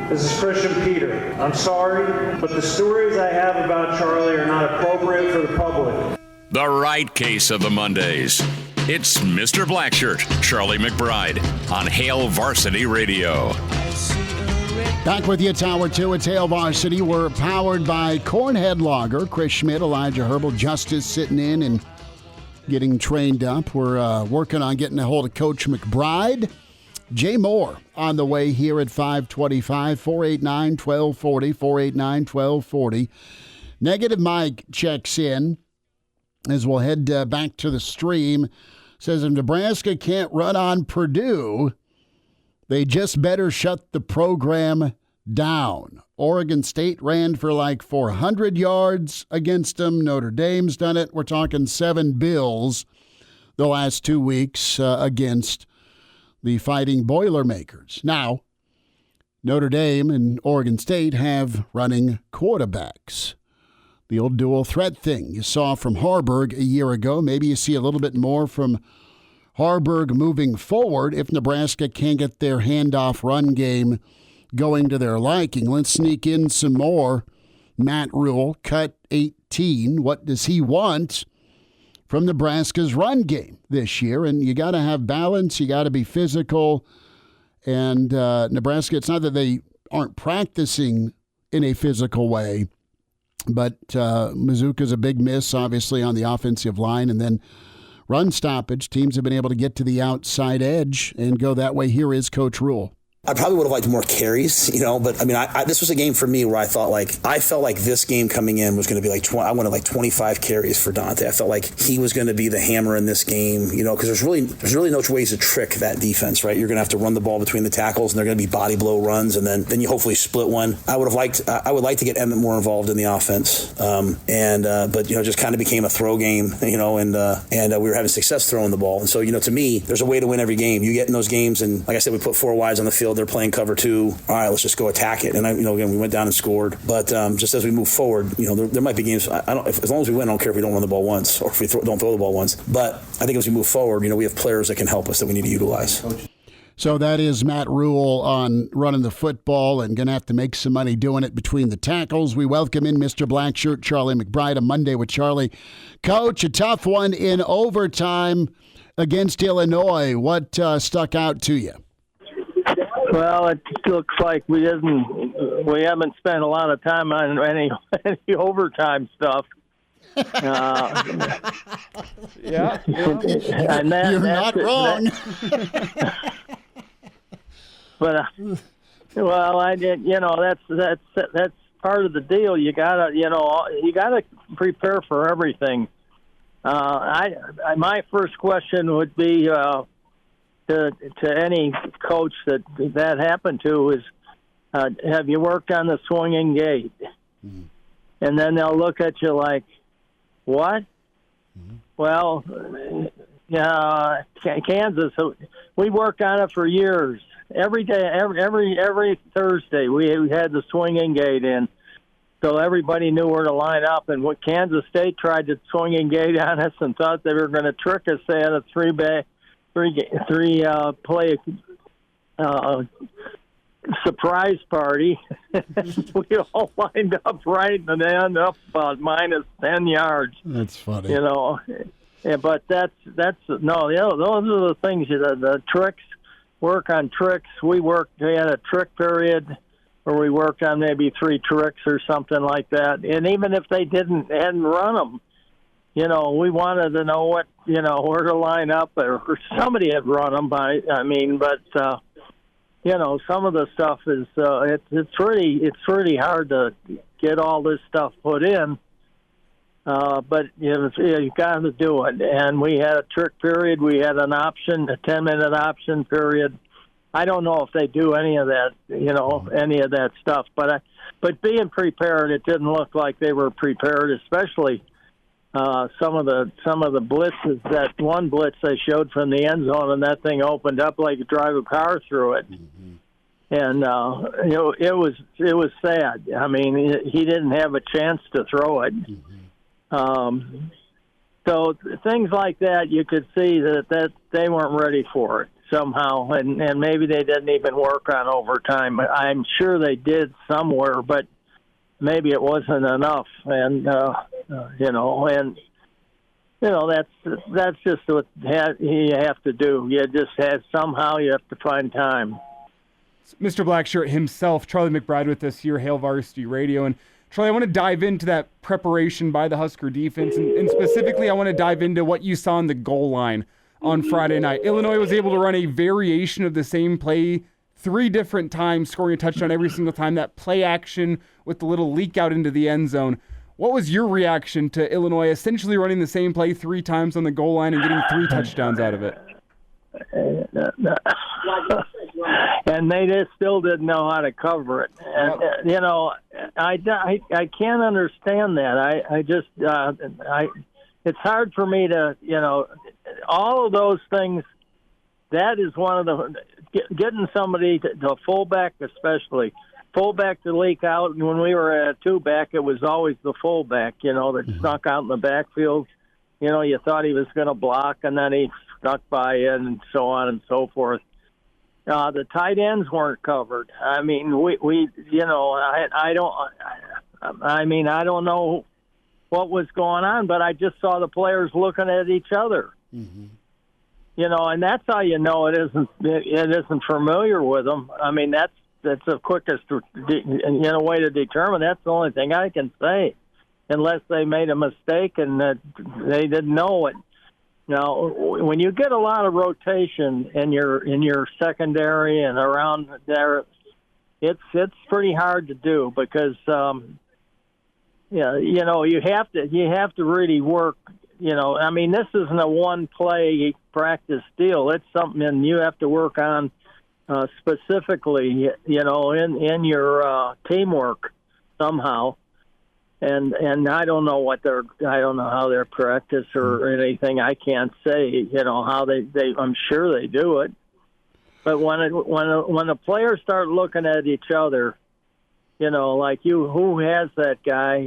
This is Christian Peter. I'm sorry, but the stories I have about Charlie are not appropriate for the public. The right case of the Mondays. It's Mr. Blackshirt, Charlie McBride, on Hail Varsity Radio. Back with you, Tower 2. It's Hail Varsity. We're powered by Cornhead Lager. Chris Schmidt, Elijah Herbel, Justice sitting in and getting trained up. We're working on getting a hold of Coach McBride. Jay Moore on the way here at 525, 489-1240, 489-1240. Negative Mike checks in as we'll head back to the stream. Says if Nebraska can't run on Purdue, they just better shut the program down. Oregon State ran for like 400 yards against them. Notre Dame's done it. We're talking 7 Bills the last 2 weeks against the Fighting Boilermakers. Now, Notre Dame and Oregon State have running quarterbacks. The old dual threat thing you saw from Harburg a year ago. Maybe you see a little bit more from Harburg moving forward if Nebraska can't get their handoff run game going to their liking. Let's sneak in some more. Matt Rhule, cut 18. What does he want from Nebraska's run game this year? And you got to have balance. You got to be physical. And Nebraska, it's not that they aren't practicing in a physical way, but Mizuka's a big miss, obviously, on the offensive line. And then run stoppage. Teams have been able to get to the outside edge and go that way. Here is Coach Rhule. I probably would have liked more carries, but I mean, this was a game for me where I felt like this game coming in was going to be like, I wanted like 25 carries for Dante. I felt like he was going to be the hammer in this game, because there's really no ways to trick that defense, right? You're going to have to run the ball between the tackles, and they're going to be body blow runs, and then you hopefully split one. I would like to get Emmett more involved in the offense, but just kind of became a throw game, and we were having success throwing the ball, and so to me, there's a way to win every game. You get in those games, and like I said, we put 4 wides on the field they're playing cover 2. All right, let's just go attack it. And again, we went down and scored. But just as we move forward, there might be games. As long as we win, I don't care if we don't run the ball once or if we don't throw the ball once. But I think as we move forward, we have players that can help us that we need to utilize. So that is Matt Rhule on running the football and going to have to make some money doing it between the tackles. We welcome in Mr. Blackshirt, Charlie McBride, a Monday with Charlie. Coach, a tough one in overtime against Illinois. What stuck out to you? Well, it looks like we haven't spent a lot of time on any overtime stuff. Yeah. And You're not wrong. But well, I did. That's part of the deal. You gotta prepare for everything. My first question would be to any coach that happened to is, have you worked on the swinging gate? Mm-hmm. And then they'll look at you like, what? Mm-hmm. Well, Kansas, we worked on it for years. Every day, every Thursday, we had the swinging gate in, so everybody knew where to line up. And what Kansas State tried to swinging gate on us and thought they were going to trick us. They had a three play surprise party. We all lined up right and end up about minus 10 yards. That's funny. Yeah, but those are the things. The tricks. Work on tricks. We had a trick period where we worked on maybe 3 tricks or something like that. And even if they hadn't run them, we wanted to know where to line up, or somebody had run them but some of the stuff is it's really hard to get all this stuff put in. But you got to do it. And we had a trick period. We had an option, a 10-minute option period. I don't know if they do any of that, any of that stuff. But being prepared, it didn't look like they were prepared, especially some of the blitzes. That one blitz they showed from the end zone, and that thing opened up like you drive a car through it. Mm-hmm. And it was sad. I mean, he didn't have a chance to throw it. Mm-hmm. So things like that, you could see that they weren't ready for it somehow, and maybe they didn't even work on overtime. I'm sure they did somewhere, but maybe it wasn't enough. And that's just what you have to do. You just have to find time. Mr. Blackshirt himself, Charlie McBride, with us here, Hail Varsity Radio. And Charlie, I want to dive into that preparation by the Husker defense, and specifically I want to dive into what you saw on the goal line on Friday night. Illinois was able to run a variation of the same play 3 different times, scoring a touchdown every single time. That play action with the little leak out into the end zone. What was your reaction to Illinois essentially running the same play 3 times on the goal line and getting 3 touchdowns out of it? And they just still didn't know how to cover it. And, I can't understand that. It's hard for me to, all of those things. That is one of the getting somebody to fullback, especially fullback to leak out. And when we were at a 2-back, it was always the fullback, that snuck out in the backfield. You thought he was going to block, and then he snuck by in, and so on and so forth. The tight ends weren't covered. I mean, I don't know what was going on, but I just saw the players looking at each other. Mm-hmm. And that's how it isn't familiar with them. I mean, that's the quickest way to determine. That's the only thing I can say, unless they made a mistake and they didn't know it. Now, when you get a lot of rotation in your secondary and around there, it's pretty hard to do because you have to really work. I mean, this isn't a one play practice deal. It's something you have to work on specifically. In your teamwork somehow. And I don't know how their practice or anything. I can't say, how they I'm sure they do it, But when the players start looking at each other, like who has that guy,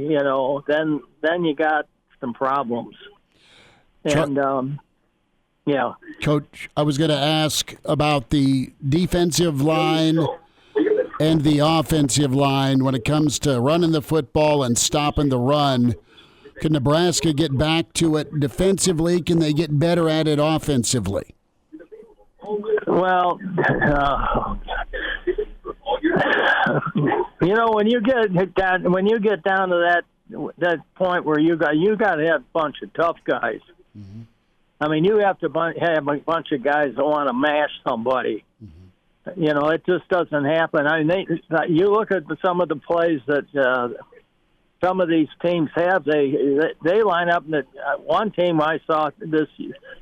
then you got some problems. And yeah, Coach, I was going to ask about the defensive line and the offensive line when it comes to running the football and stopping the run. Can Nebraska get back to it defensively? Can they get better at it offensively? Well, when you get down to that point where you got to have a bunch of tough guys. Mm-hmm. I mean, you have to have a bunch of guys that want to mash somebody. Mm-hmm. It just doesn't happen. I mean, you look at some of the plays that some of these teams have. They line up. One team I saw this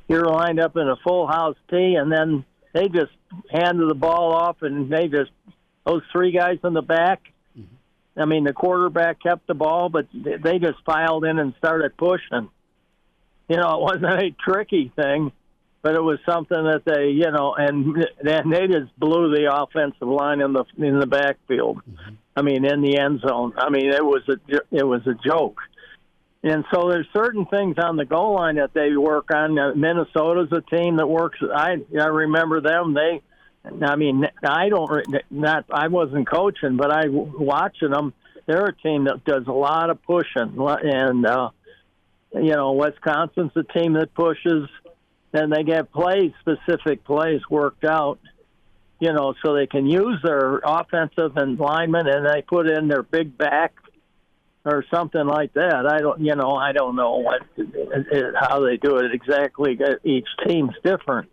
year lined up in a full house tee, and then they just handed the ball off, and those three guys in the back. Mm-hmm. I mean, the quarterback kept the ball, but they just piled in and started pushing. It wasn't a tricky thing, but it was something that they, and they just blew the offensive line in the backfield. Mm-hmm. I mean, in the end zone. I mean, it was a joke. And so there's certain things on the goal line that they work on. Minnesota's a team that works. I remember them. I wasn't coaching, but I watching them. They're a team that does a lot of pushing, and Wisconsin's a team that pushes, and they get specific plays worked out, so they can use their offensive and linemen, and they put in their big back or something like that. I don't know how they do it exactly. Each team's different,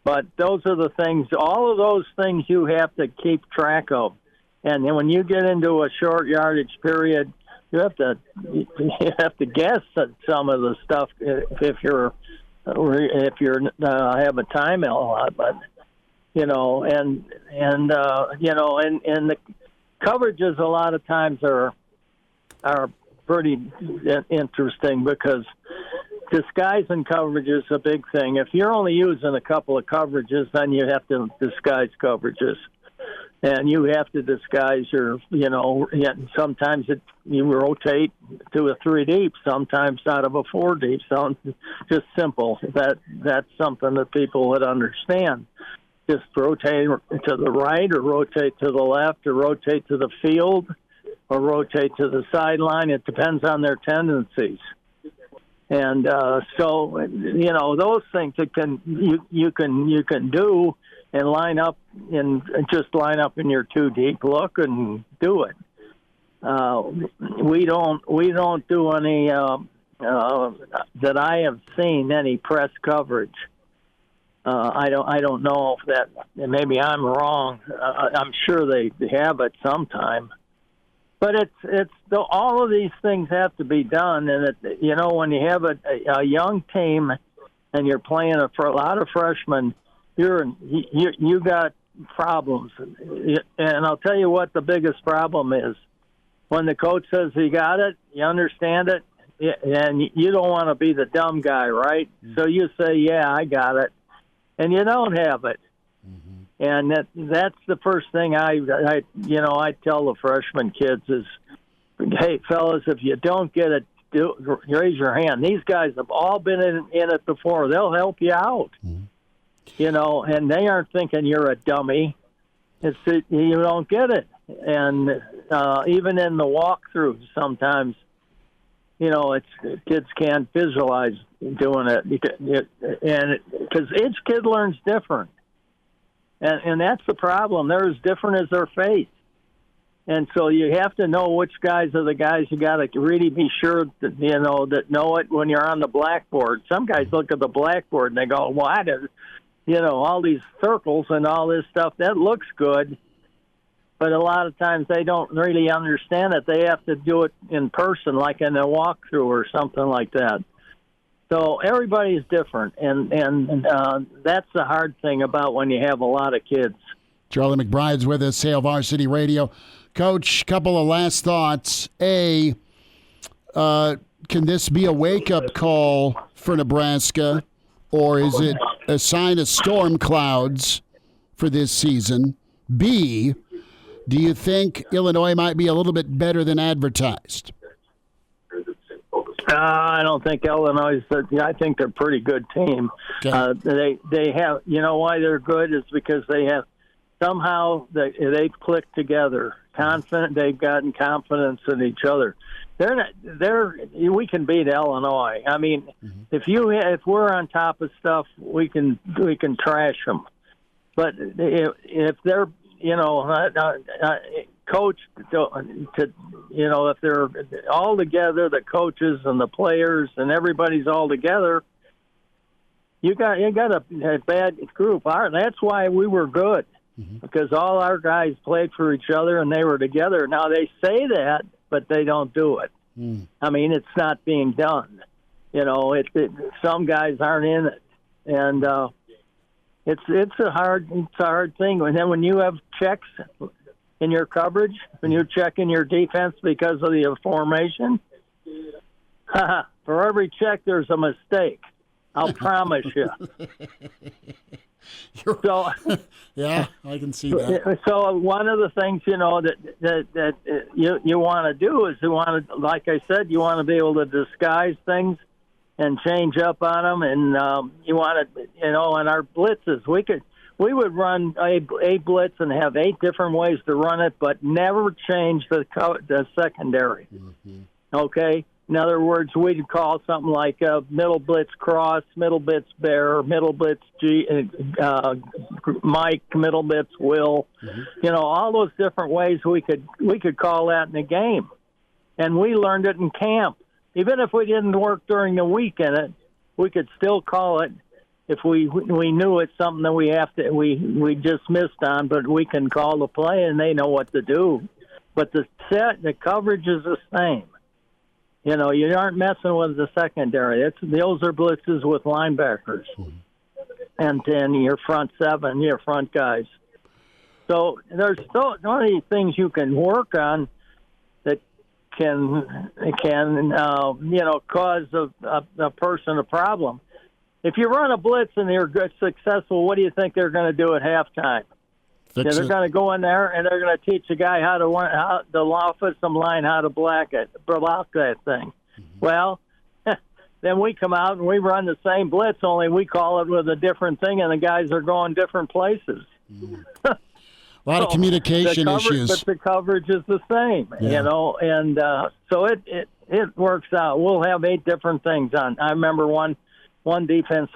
but those are the things. All of those things you have to keep track of, and then when you get into a short yardage period, you have to guess at some of the stuff if you're have a timeout a lot, but and the coverages a lot of times are pretty interesting because disguising coverage is a big thing. If you're only using a couple of coverages, then you have to disguise coverages. And you have to disguise sometimes you rotate to a 3 deep, sometimes out of a 4 deep. So just simple. That's something that people would understand. Just rotate to the right or rotate to the left or rotate to the field or rotate to the sideline. It depends on their tendencies. And so those things that you can do. And line up in your 2 deep look and do it. We don't do any that I have seen any press coverage. I don't know if that maybe I'm wrong. I'm sure they have it sometime, but it's all of these things have to be done. And when you have a young team and you're playing for a lot of freshmen. You got problems, and I'll tell you what the biggest problem is. When the coach says he got it, you understand it, and you don't want to be the dumb guy, right? Mm-hmm. So you say, "Yeah, I got it," and you don't have it. Mm-hmm. And that's the first thing I tell the freshman kids is, "Hey, fellas, if you don't get it, raise your hand. These guys have all been in it before. They'll help you out." Mm-hmm. And they aren't thinking you're a dummy. It's that you don't get it. And even in the walkthrough, sometimes, kids can't visualize doing it. And because each kid learns different. And that's the problem. They're as different as their faith. And so you have to know which guys are the guys you got to really be sure that, that know it when you're on the blackboard. Some guys look at the blackboard and they go, "What is all these circles and all this stuff, that looks good." But a lot of times they don't really understand it. They have to do it in person, like in a walkthrough or something like that. So everybody's different, and that's the hard thing about when you have a lot of kids. Charlie McBride's with us, Hail Varsity Radio. Coach, couple of last thoughts. A, can this be a wake-up call for Nebraska, or is it a sign of storm clouds for this season? B, do you think Illinois might be a little bit better than advertised? I don't think Illinois. I think they're a pretty good team. Okay. They have. You know why they're good is because they have somehow they've clicked together. Confident. They've gotten confidence in each other. They're not. We can beat Illinois. I mean, if we're on top of stuff, we can trash them. But if they're coached to if they're all together, the coaches and the players and everybody's all together, you got a bad group. That's why we were good, because all our guys played for each other and they were together. Now they say that, but they don't do it. I mean, it's not being done. Some guys aren't in it, and it's a hard thing. And then when you have checks in your coverage, when you're checking your defense because of the formation, for every check there's a mistake. I'll promise you. So, yeah, I can see that. So one of the things that you want to do is like I said, you want to be able to disguise things and change up on them, and you want to in our blitzes we would run a blitz and have 8 different ways to run it, but never change the secondary. Okay. In other words, we'd call something like middle blitz cross, middle blitz bear, middle blitz Mike, middle blitz Will. All those different ways we could call that in the game, and we learned it in camp. Even if we didn't work during the week in it, we could still call it if we knew it's something that we just missed on. But we can call the play, and they know what to do. But the coverage is the same. You aren't messing with the secondary. Those are blitzes with linebackers, and then your front 7, your front guys. So there's so many things you can work on that can cause a person a problem. If you run a blitz and you're successful, what do you think they're going to do at halftime? They're going to go in there and they're going to teach a guy how the offensive line how to block that thing. Well, then we come out and we run the same blitz, only we call it with a different thing, and the guys are going different places. A lot of communication issues. But the coverage is the same, and so it works out. We'll have 8 different things on. I remember one defense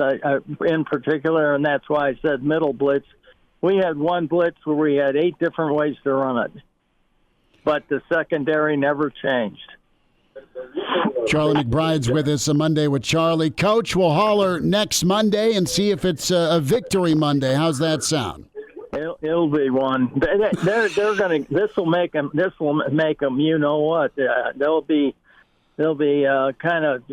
in particular, and that's why I said middle blitz. We had one blitz where we had 8 different ways to run it, but the secondary never changed. Charlie McBride's with us on Monday with Charlie. Coach, we'll holler next Monday and see if it's a victory Monday. How's that sound? It'll be one. They're going to. This will make them. You know what? They'll be kind of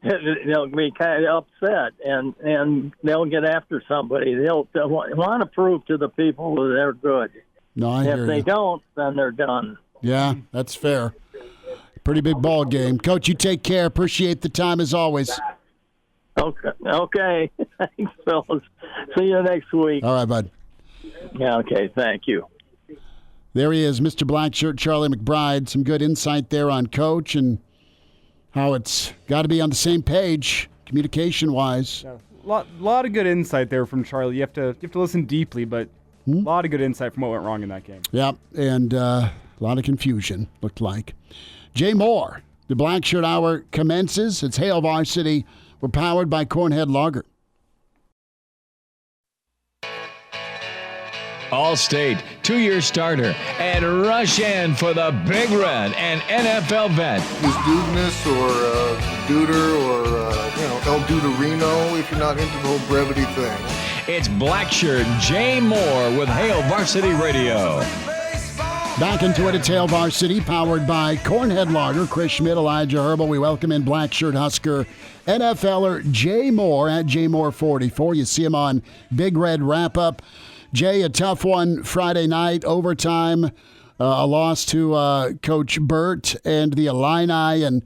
they'll be kind of upset, and they'll get after somebody. They'll want to prove to the people that they're good. No, I hear you. If they don't, then they're done. Yeah, that's fair. Pretty big ball game. Coach, you take care. Appreciate the time as always. Okay. Thanks, fellas. See you next week. All right, bud. Yeah, okay. Thank you. There he is, Mr. Blackshirt, Charlie McBride. Some good insight there on Coach and how it's got to be on the same page, communication-wise. Yeah, lot of good insight there from Charlie. You have to listen deeply, but a lot of good insight from what went wrong in that game. Yeah, and a lot of confusion, looked like. Jay Moore, the Blackshirt Hour commences. It's Hail Varsity. We're powered by Cornhead Lager. All-State, 2-year starter, and rush in for the Big Red and NFL vet. Is Dudeness or Duder or El Duderino if you're not into the whole brevity thing. It's Blackshirt Jay Moore with Hail Varsity Radio. Back into it, it's Hail Varsity, powered by Cornhead Lager. Chris Schmidt, Elijah Herbel. We welcome in Blackshirt Husker NFLer Jay Moore at JMoore44. You see him on Big Red Wrap-Up. Jay, a tough one Friday night, overtime, a loss to Coach Burt and the Illini. And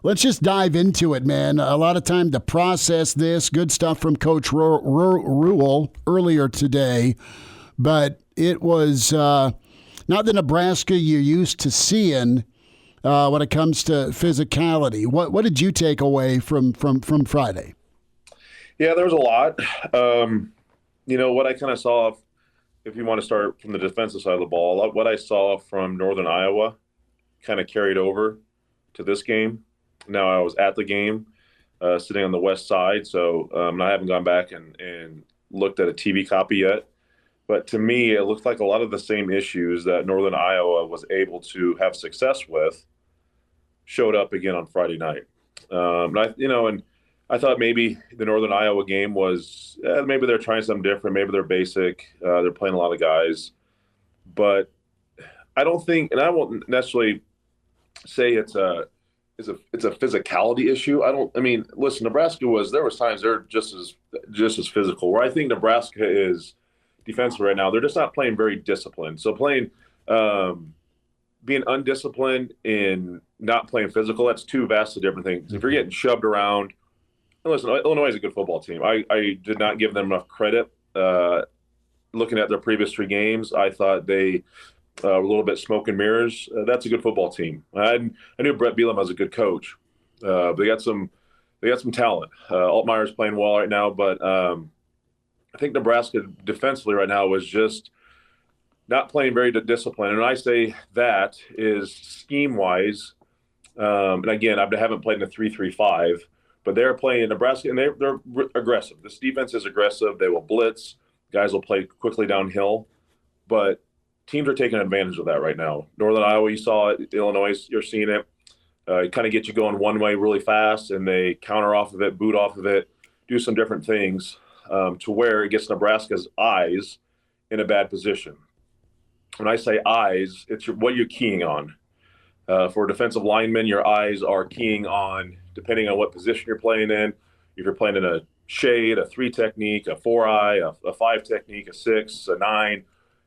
let's just dive into it, man. A lot of time to process this. Good stuff from Coach Rhule earlier today, but it was not the Nebraska you're used to seeing when it comes to physicality. What did you take away from Friday? Yeah, there was a lot. What I kind of saw, if you want to start from the defensive side of the ball, what I saw from Northern Iowa kind of carried over to this game. Now, I was at the game, sitting on the west side, so I haven't gone back and looked at a TV copy yet. But to me, it looked like a lot of the same issues that Northern Iowa was able to have success with showed up again on Friday night. And I thought maybe the Northern Iowa game was maybe they're trying something different. Maybe they're basic. They're playing a lot of guys. But I don't think, and I won't necessarily say it's a physicality issue. Listen, Nebraska there was times they're just as physical. Where I think Nebraska is defensively right now, they're just not playing very disciplined. So playing, being undisciplined and not playing physical, that's two vastly different things. If you're getting shoved around, and listen, Illinois is a good football team. I did not give them enough credit. Looking at their previous 3 games, I thought they were a little bit smoke and mirrors. That's a good football team. I knew Brett Bielema was a good coach. They got some talent. Altmaier's playing well right now, but I think Nebraska defensively right now was just not playing very disciplined. And when I say that is scheme-wise, and again, I haven't played in a 3-3-5, but they're playing Nebraska, and they're aggressive. This defense is aggressive. They will blitz. Guys will play quickly downhill. But teams are taking advantage of that right now. Northern Iowa, you saw it. Illinois, you're seeing it. It kind of get you going one way really fast, and they counter off of it, boot off of it, do some different things to where it gets Nebraska's eyes in a bad position. When I say eyes, it's what you're keying on. For defensive linemen, your eyes are keying on, depending on what position you're playing in. If you're playing in a shade, a 3 technique, a 4-eye, a 5 technique, a 6, a 9,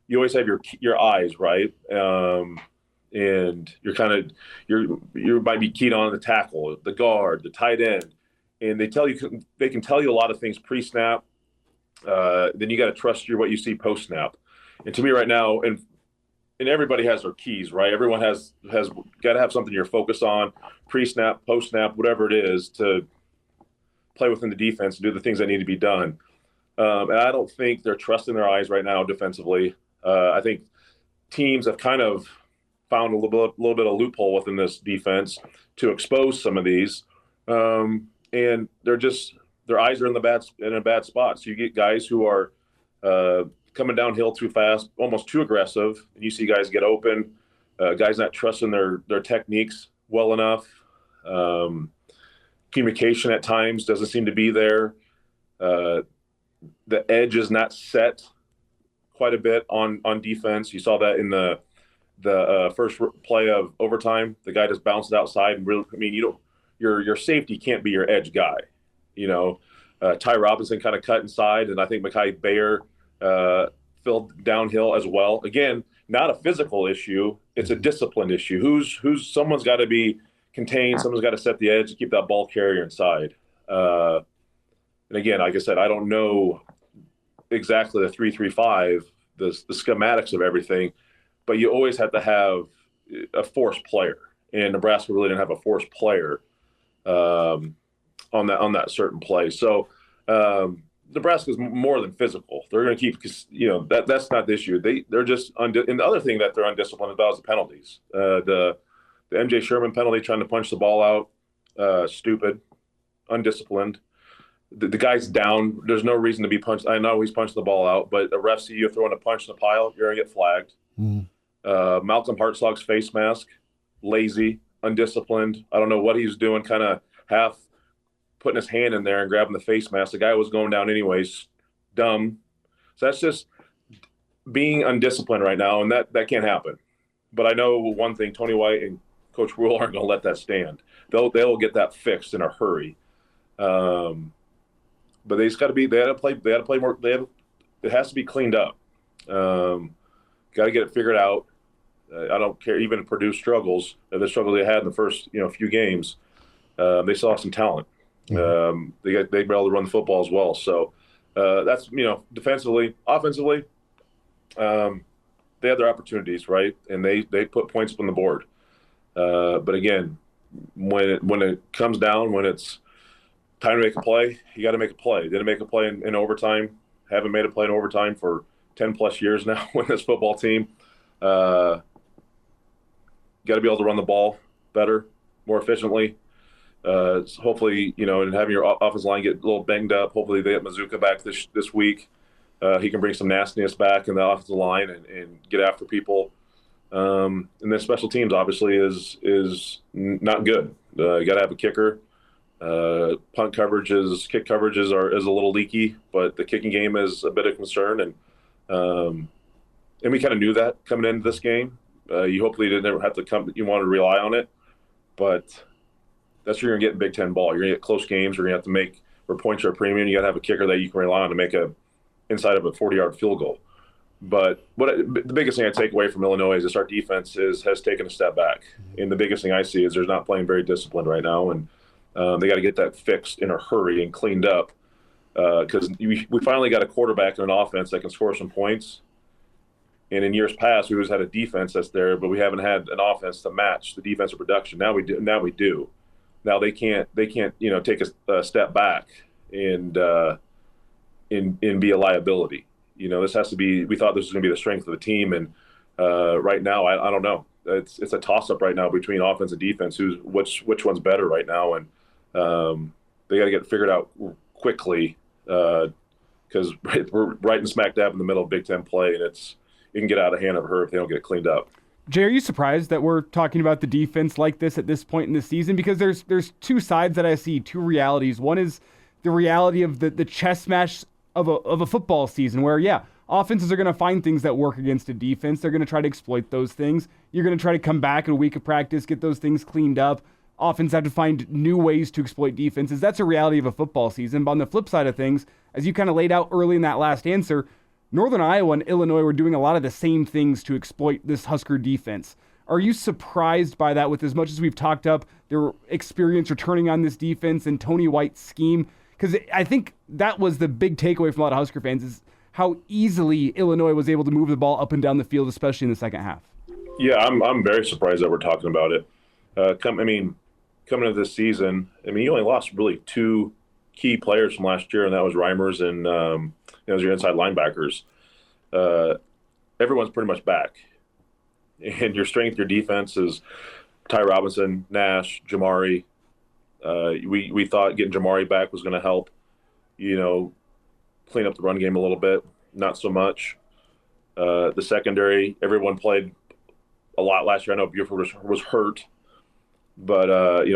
you always have your eyes right, and you might be keyed on the tackle, the guard, the tight end, and they can tell you a lot of things pre-snap. Then you got to trust what you see post-snap. And to me right now, and everybody has their keys, right? Everyone has got to have something you're focused on, pre-snap, post-snap, whatever it is, to play within the defense and do the things that need to be done. And I don't think they're trusting their eyes right now defensively. I think teams have kind of found a little bit of loophole within this defense to expose some of these, and their eyes are in a bad spot. So you get guys who are coming downhill too fast, almost too aggressive, and you see guys get open, guys not trusting their techniques well enough. Communication at times doesn't seem to be there. The edge is not set quite a bit on defense. You saw that in the first play of overtime. The guy just bounced it outside, and your safety can't be your edge guy. Ty Robinson kind of cut inside, and I think Mekhi Bayer filled downhill as well. Again, not a physical issue; it's a discipline issue. Someone's got to be contained. Someone's got to set the edge to keep that ball carrier inside. And again, like I said, I don't know exactly the 3-3-5, the schematics of everything, but you always have to have a forced player, and Nebraska really didn't have a forced player on that certain play. So Nebraska's more than physical. They're going to keep, that's not the issue. They're just and the other thing that they're undisciplined about is the penalties. The MJ Sherman penalty, trying to punch the ball out, stupid, undisciplined. The guy's down. There's no reason to be punched. I know he's punching the ball out, but a ref see you throwing a punch in the pile, you're going to get flagged. Malcolm Hartsock's face mask, lazy, undisciplined. I don't know what he's doing, kind of half putting his hand in there and grabbing the face mask. The guy was going down anyways. Dumb. So that's just being undisciplined right now, and that can't happen. But I know one thing, Tony White and Coach Rhule aren't going to let that stand. They'll get that fixed in a hurry. But they had to play more. It has to be cleaned up. Got to get it figured out. I don't care. Even Purdue struggles, the struggles they had in the first few games. they still have some talent. They were able to run the football as well. So that's, defensively, offensively, they had their opportunities, right? And they put points up on the board. But again, when it comes down, when it's time to make a play, you got to make a play. Didn't make a play in overtime. Haven't made a play in overtime for 10 plus years now with this football team. Got to be able to run the ball better, more efficiently. Hopefully, and having your offensive line get a little banged up. Hopefully they get Mazuka back this week. He can bring some nastiness back in the offensive line and get after people. And then special teams obviously is not good. You got to have a kicker. Kick coverages is a little leaky, but the kicking game is a bit of concern. And we kind of knew that coming into this game. You hopefully didn't have to you want to rely on it, but that's where you're gonna get in Big Ten ball. You're gonna get close games. You're gonna have to make where points are a premium. You got to have a kicker that you can rely on to make inside of a 40-yard field goal. But the biggest thing I take away from Illinois is our defense has taken a step back. And the biggest thing I see is they're not playing very disciplined right now, and they got to get that fixed in a hurry and cleaned up because we finally got a quarterback and an offense that can score some points. And in years past, we always had a defense that's there, but we haven't had an offense to match the defensive production. Now we do. Now they can't take a step back and be a liability. This has to be. We thought this was going to be the strength of the team, and right now, I don't know. It's a toss-up right now between offense and defense. Which one's better right now, and they got to get it figured out quickly because we're right in smack dab in the middle of Big Ten play, and it can get out of hand of her if they don't get it cleaned up. Jay, are you surprised that we're talking about the defense like this at this point in the season? Because there's two sides that I see, two realities. One is the reality of the chess match of a football season where, offenses are going to find things that work against a defense. They're going to try to exploit those things. You're going to try to come back in a week of practice, get those things cleaned up. Offense have to find new ways to exploit defenses. That's a reality of a football season. But on the flip side of things, as you kind of laid out early in that last answer, Northern Iowa and Illinois were doing a lot of the same things to exploit this Husker defense. Are you surprised by that with as much as we've talked up their experience returning on this defense and Tony White's scheme? Because I think that was the big takeaway from a lot of Husker fans is how easily Illinois was able to move the ball up and down the field, especially in the second half. Yeah, I'm very surprised that we're talking about it. Coming into this season, you only lost really two key players from last year, and that was Reimers and those your inside linebackers. Everyone's pretty much back, and your strength, your defense is Ty Robinson, Nash, Jamari. We thought getting Jamari back was going to help, clean up the run game a little bit. Not so much. The secondary, everyone played a lot last year. I know Buford was hurt, but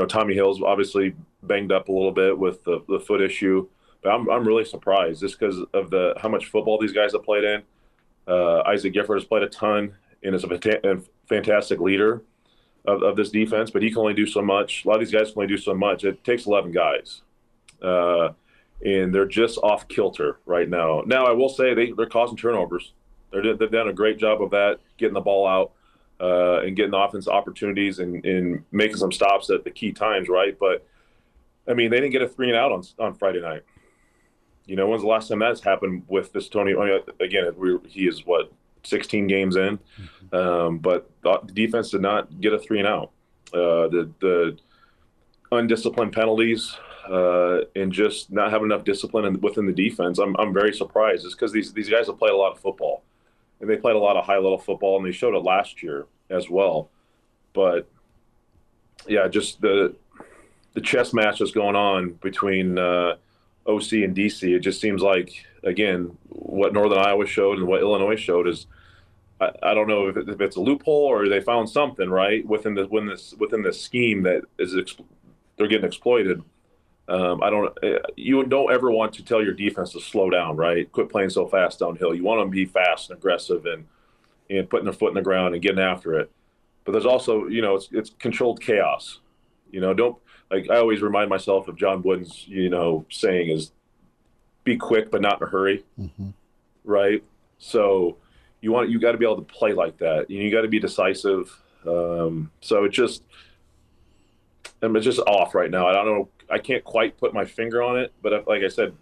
Tommy Hill's obviously banged up a little bit with the foot issue. But I'm really surprised just because of how much football these guys have played in. Isaac Gifford has played a ton and is a fantastic leader of this defense, but he can only do so much. A lot of these guys can only do so much. It takes 11 guys, and they're just off kilter right now. Now, I will say they're causing turnovers. They've done a great job of that, getting the ball out and getting offense opportunities and making some stops at the key times, right? But, they didn't get a 3-and-out on Friday night. When's the last time that's happened with this Tony? Again, he is, 16 games in? But the defense did not get a 3-and-out. The undisciplined penalties and just not having enough discipline within the defense, I'm very surprised. It's because these guys have played a lot of football. And they played a lot of high-level football, and they showed it last year as well. But, just the chess match that's going on between OC and DC, it just seems like, again, what Northern Iowa showed and what Illinois showed is, I don't know if it's a loophole or they found something, right, within this scheme that is they're getting exploited. You don't ever want to tell your defense to slow down, right? Quit playing so fast downhill. You want them to be fast and aggressive and putting their foot in the ground and getting after it. But there's also, it's controlled chaos. Don't, like, I always remind myself of John Wooden's, saying is be quick but not in a hurry, right? So you got to be able to play like that. You got to be decisive. So it just, it's just off right now. I don't know. I can't quite put my finger on it, but like I said,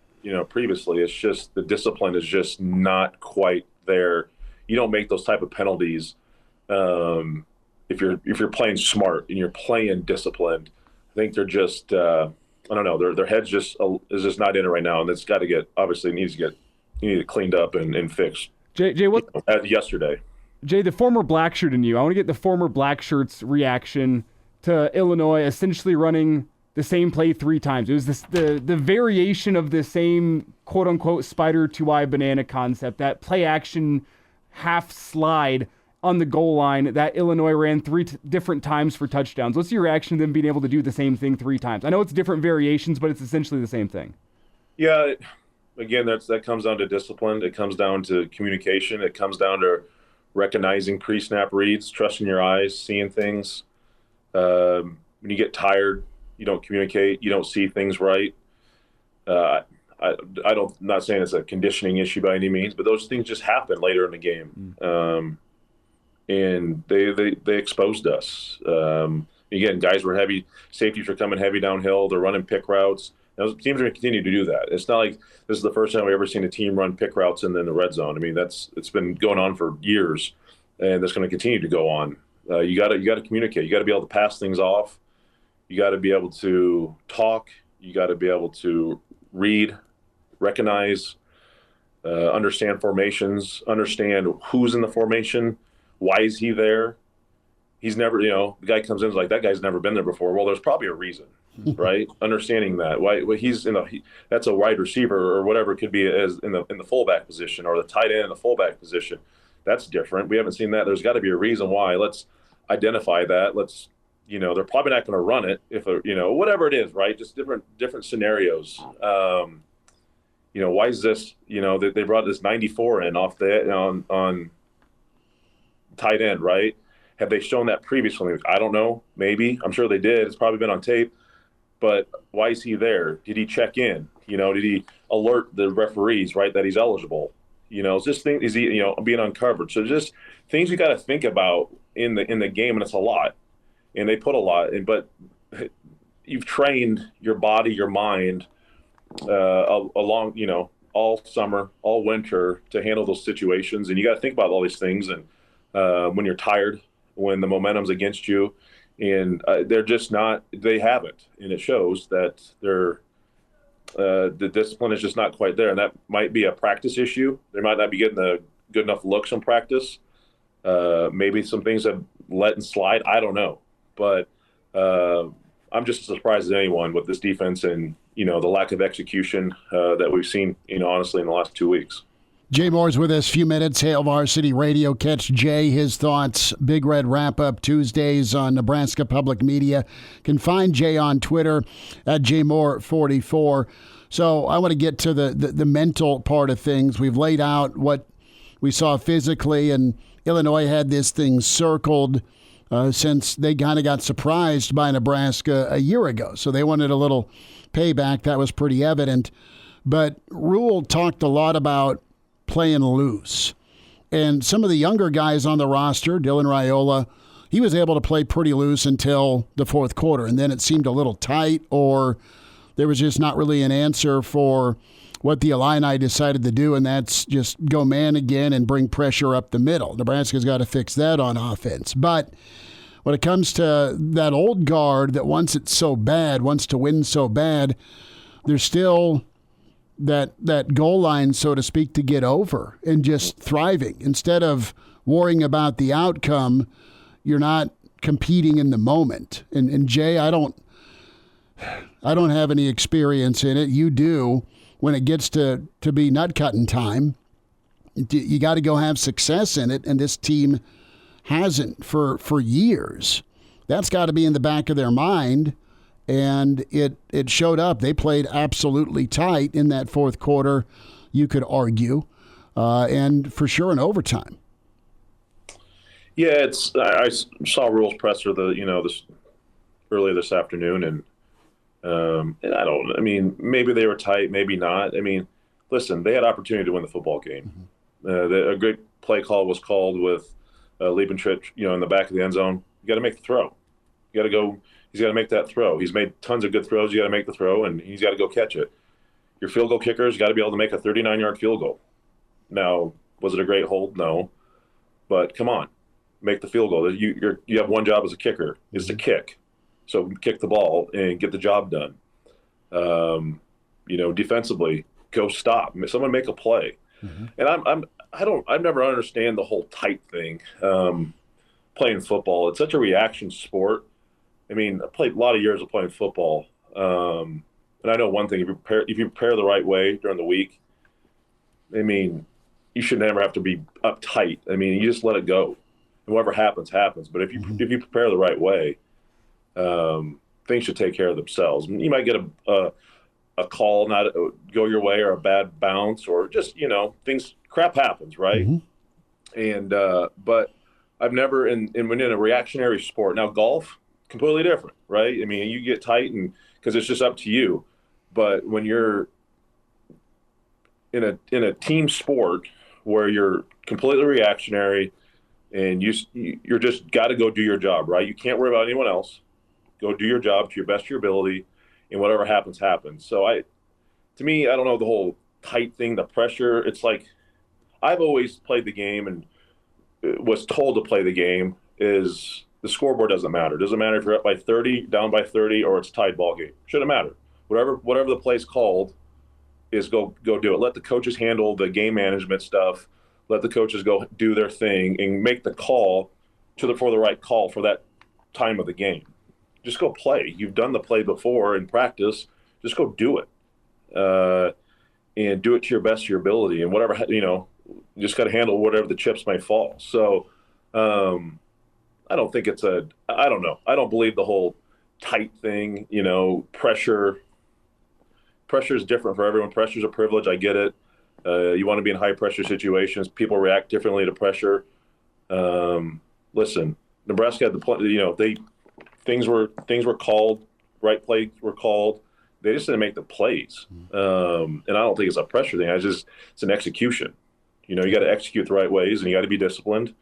previously, it's just the discipline is just not quite there. You don't make those type of penalties if you're playing smart and you're playing disciplined. I think they're just I don't know. Their heads is just not in it right now, and it's got to get needs to get cleaned up and fixed. Jay, what yesterday? Jay, the former Blackshirt in you. I want to get the former Blackshirt's reaction to Illinois essentially running the same play 3 times. It was the variation of the same quote unquote spider 2-eye banana concept, that play action half slide on the goal line that Illinois ran 3 different times for touchdowns. What's your reaction to them being able to do the same thing 3 times? I know it's different variations, but it's essentially the same thing. Yeah, again, that comes down to discipline. It comes down to communication. It comes down to recognizing pre-snap reads, trusting your eyes, seeing things. When you get tired, you don't communicate, you don't see things right. I'm not saying it's a conditioning issue by any means, but those things just happen later in the game. And they exposed us. Again, guys were heavy, safeties were coming heavy downhill, they're running pick routes. Now, teams are going to continue to do that. It's not like this is the first time we've ever seen a team run pick routes in the red zone. I mean, it's been going on for years, and it's going to continue to go on. You got to communicate. You got to be able to pass things off. You got to be able to talk. You got to be able to read, recognize, understand formations, understand who's in the formation, why is he there. He's never, the guy comes in and is like, that guy's never been there before. Well, there's probably a reason. Right, understanding that why he's that's a wide receiver or whatever it could be as in the fullback position or the tight end in the fullback position. That's different. We haven't seen that. There's got to be a reason why. Let's identify that. Let's they're probably not going to run it if whatever it is, right? Just different scenarios. Why is this? They brought this 94 in off the on tight end, right? Have they shown that previously? I don't know. Maybe. I'm sure they did. It's probably been on tape. But why is he there? Did he check in? Did he alert the referees, right, that he's eligible? Is this thing, is he, being uncovered? So just things you got to think about in the game, and it's a lot. And they put a lot in, but you've trained your body, your mind along, all summer, all winter to handle those situations. And you got to think about all these things. And when you're tired, when the momentum's against you, and they're just not. They haven't, and it shows that the discipline is just not quite there, and that might be a practice issue. They might not be getting the good enough looks in practice. Maybe some things have let and slide. I don't know, but I'm just as surprised as anyone with this defense and the lack of execution that we've seen. Honestly, in the last 2 weeks. Jay Moore's with us, few minutes, Hail Varsity Radio. Catch Jay, his thoughts, Big Red Wrap-Up Tuesdays on Nebraska Public Media. Can find Jay on Twitter at JMoore44. So I want to get to the mental part of things. We've laid out what we saw physically, and Illinois had this thing circled since they kind of got surprised by Nebraska a year ago. So they wanted a little payback. That was pretty evident. But Rhule talked a lot about playing loose. And some of the younger guys on the roster, Dayton Raiola, he was able to play pretty loose until the fourth quarter. And then it seemed a little tight, or there was just not really an answer for what the Illini decided to do, and that's just go man again and bring pressure up the middle. Nebraska's got to fix that on offense. But when it comes to that old guard that wants it so bad, wants to win so bad, there's still that goal line, so to speak, to get over and just thriving. Instead of worrying about the outcome, you're not competing in the moment. And Jay, I don't have any experience in it. You do. When it gets to be nut-cutting time, you got to go have success in it, and this team hasn't for years. That's got to be in the back of their mind. And it showed up. They played absolutely tight in that fourth quarter, you could argue, and for sure in overtime. Yeah, I saw Rhule's presser this earlier this afternoon, and maybe they were tight, maybe not. I mean, listen, they had opportunity to win the football game. A great play call was called with Liebentritt, in the back of the end zone. You got to make the throw. You got to go. He's got to make that throw. He's made tons of good throws. You got to make the throw, and he's got to go catch it. Your field goal kicker's got to be able to make a 39-yard field goal. Now, was it a great hold? No. But come on, make the field goal. You have one job as a kicker, is to kick. So kick the ball and get the job done. Defensively, go stop. Someone make a play. Mm-hmm. And I've never understand the whole tight thing. Playing football, it's such a reaction sport. I mean, I played a lot of years of playing football. And I know one thing, if you prepare the right way during the week, I mean, you should never have to be uptight. I mean, you just let it go. And whatever happens, happens. But if you prepare the right way, things should take care of themselves. You might get a call not go your way, or a bad bounce, or just, crap happens, right? Mm-hmm. And but I've never when in a reactionary sport. Now golf, completely different, right? I mean, you get tight and because it's just up to you. But when you're in a team sport where you're completely reactionary and you're just got to go do your job, right? You can't worry about anyone else. Go do your job to your best of your ability, and whatever happens, happens. So to me, I don't know the whole tight thing, the pressure. It's like I've always played the game and was told to play the game is the scoreboard doesn't matter. It doesn't matter if you're up by 30, down by 30, or it's tied ball game. Shouldn't matter. Whatever the play's called is go do it. Let the coaches handle the game management stuff. Let the coaches go do their thing and make the call for the right call for that time of the game. Just go play. You've done the play before in practice. Just go do it, and do it to your best of your ability. And whatever, you just got to handle whatever the chips may fall. So I don't think I don't know. I don't believe the whole tight thing, pressure. Pressure is different for everyone. Pressure is a privilege. I get it. You want to be in high pressure situations. People react differently to pressure. Listen, Nebraska had the things were called, right plays were called. They just didn't make the plays. And I don't think it's a pressure thing. It's an execution. You got to execute the right ways, and you got to be disciplined.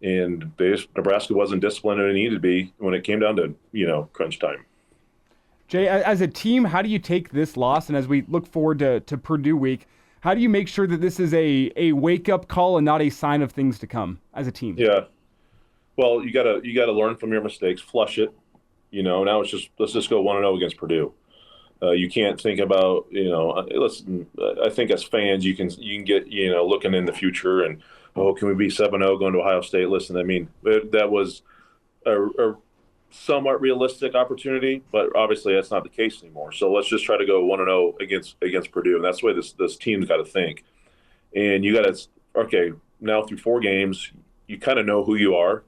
And Nebraska wasn't disciplined when it needed to be when it came down to, crunch time. Jay, as a team, how do you take this loss? And as we look forward to Purdue week, how do you make sure that this is a wake-up call and not a sign of things to come as a team? Yeah. Well, you gotta learn from your mistakes, flush it. Now let's just go 1-0 against Purdue. You can't think about listen. I think as fans, you can get looking in the future and can we be 7-0 going to Ohio State? Listen, I mean that was a somewhat realistic opportunity, but obviously that's not the case anymore. So let's just try to go 1-0 against Purdue, and that's the way this team's got to think. And you got to now through 4 games, you kind of know who you are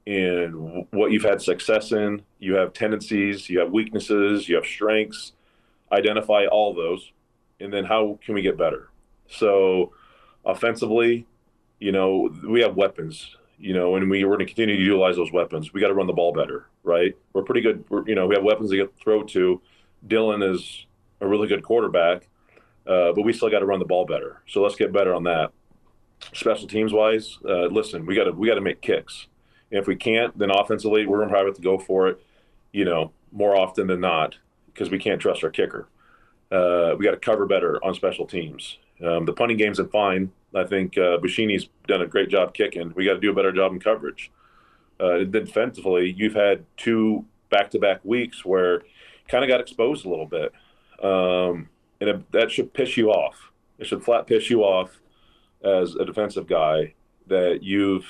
and what you've had success in. You have tendencies, you have weaknesses, you have strengths. Identify all those, and then how can we get better? So offensively, we have weapons. And we're going to continue to utilize those weapons. We got to run the ball better, right? We're pretty good. We have weapons to throw to. Dylan is a really good quarterback, but we still got to run the ball better. So let's get better on that. Special teams wise, listen, we got to make kicks. And if we can't, then offensively, we're going to probably have to go for it, more often than not, because we can't trust our kicker. We got to cover better on special teams. The punting game's been fine. I think Bushini's done a great job kicking. We got to do a better job in coverage. Then defensively, you've had 2 back-to-back weeks where you kind of got exposed a little bit. And that should piss you off. It should flat piss you off as a defensive guy that you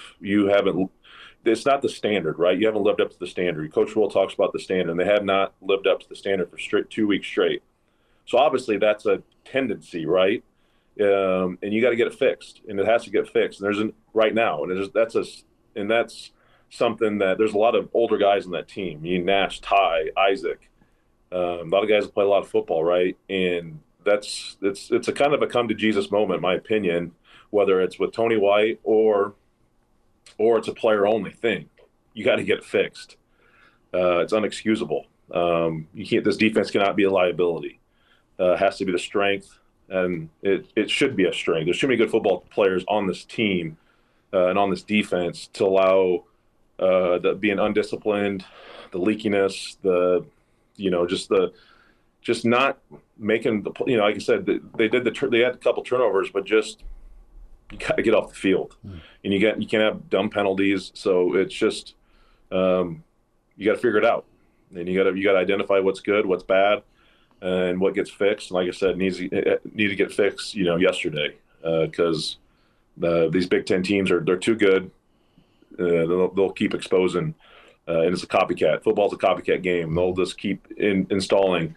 haven't – it's not the standard, right? You haven't lived up to the standard. Coach Rhule talks about the standard, and they have not lived up to the standard for 2 weeks straight. So obviously that's a tendency, right? And you got to get it fixed, and it has to get fixed. And right now, and that's something that there's a lot of older guys on that team. You Nash, Ty, Isaac, a lot of guys that play a lot of football, right? And it's a kind of a come to Jesus moment, in my opinion, whether it's with Tony White or it's a player only thing. You got to get it fixed. It's unexcusable. This defense cannot be a liability. It has to be the strength. And it should be a strength. There's too many good football players on this team and on this defense to allow the being undisciplined, the leakiness, just not making the, like I said, they had a couple turnovers, but just, you got to get off the field, and you can't have dumb penalties. So it's just, you got to figure it out, and you got to identify what's good, what's bad, and what gets fixed. And like I said, need to get fixed, yesterday, because these Big Ten teams they're too good. They'll keep exposing, and it's a copycat. Football's a copycat game. They'll just keep installing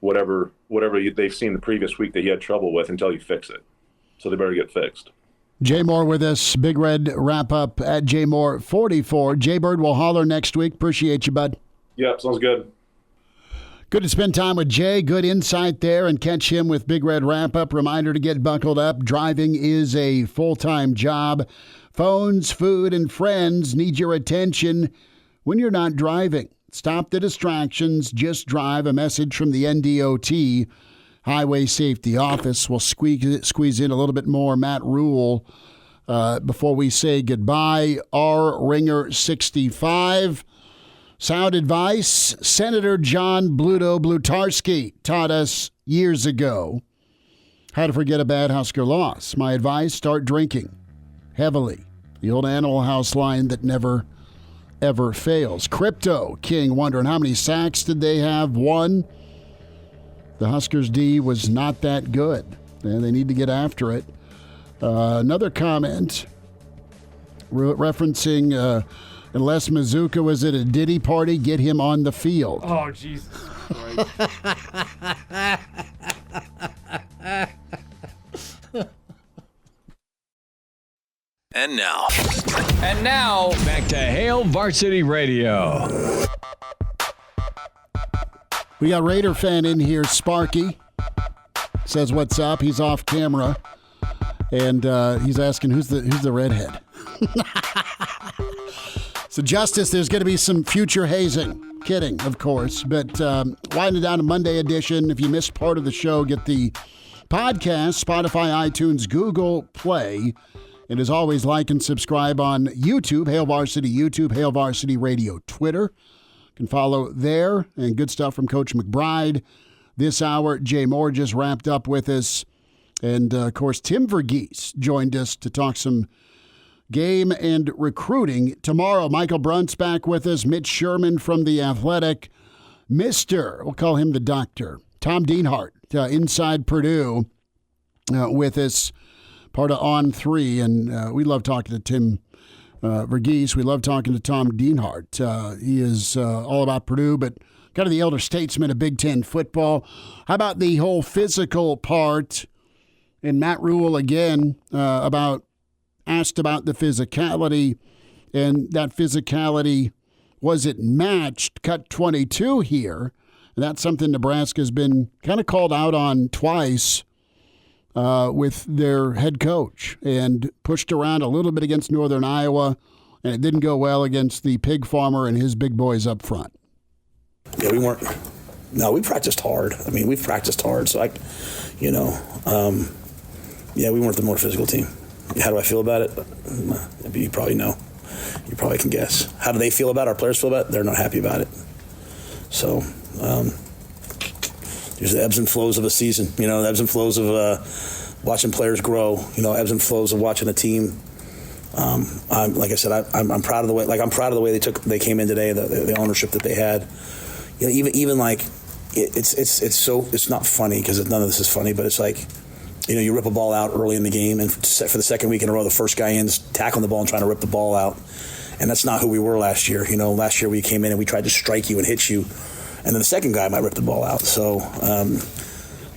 whatever they've seen the previous week that you had trouble with until you fix it. So they better get fixed. Jay Moore with us. Big Red wrap up at Jay Moore 44. Jay Bird will holler next week. Appreciate you, bud. Yeah, sounds good. Good to spend time with Jay. Good insight there, and catch him with Big Red wrap up. Reminder to get buckled up. Driving is a full-time job. Phones, food, and friends need your attention when you're not driving. Stop the distractions. Just drive. A message from the NDOT. Highway Safety Office. We'll squeeze in a little bit more Matt Rhule before we say goodbye. R. Ringer 65. Sound advice. Senator John Bluto Blutarski taught us years ago how to forget a bad Husker loss. My advice, start drinking heavily. The old Animal House line that never, ever fails. Crypto King wondering how many sacks did they have? 1. The Huskers' D was not that good, and they need to get after it. Another comment referencing unless Mazuka was at a Diddy party, get him on the field. Oh, Jesus Christ. And now, back to Hail Varsity Radio. We got Raider fan in here, Sparky. Says what's up. He's off camera, and he's asking who's the redhead. So, Justice, there's going to be some future hazing. Kidding, of course. But winding down a Monday edition. If you missed part of the show, get the podcast, Spotify, iTunes, Google Play. And as always, like and subscribe on YouTube, Hail Varsity YouTube, Hail Varsity Radio Twitter. You can follow there. And good stuff from Coach McBride. This hour, Jay Moore just wrapped up with us. And, of course, Tim Verghese joined us to talk some game and recruiting. Tomorrow, Michael Brunt's back with us. Mitch Sherman from The Athletic. Mr., we'll call him the doctor, Tom Dienhart, inside Purdue, with us, part of On 3. And we love talking to Tim Verghese. We love talking to Tom Dienhart. He is all about Purdue, but kind of the elder statesman of Big Ten football. How about the whole physical part? And Matt Rhule again asked about the physicality, and that physicality, was it matched? Cut 22 here. And that's something Nebraska's been kind of called out on twice with their head coach, and pushed around a little bit against Northern Iowa, and it didn't go well against the pig farmer and his big boys up front. Yeah, we practiced hard. I mean, we've practiced hard. So we weren't the more physical team. How do I feel about it? You probably know. You probably can guess. How do they feel about it? Our players feel about it? They're not happy about it. So there's the ebbs and flows of a season. The ebbs and flows of watching players grow. Ebbs and flows of watching a team. Like I said, I'm proud of the way. I'm proud of the way they came in today. The ownership that they had. Even like it's not funny because none of this is funny, but it's like. You rip a ball out early in the game, and for the second week in a row, the first guy in's tackling the ball and trying to rip the ball out. And that's not who we were last year. Last year we came in and we tried to strike you and hit you, and then the second guy might rip the ball out. So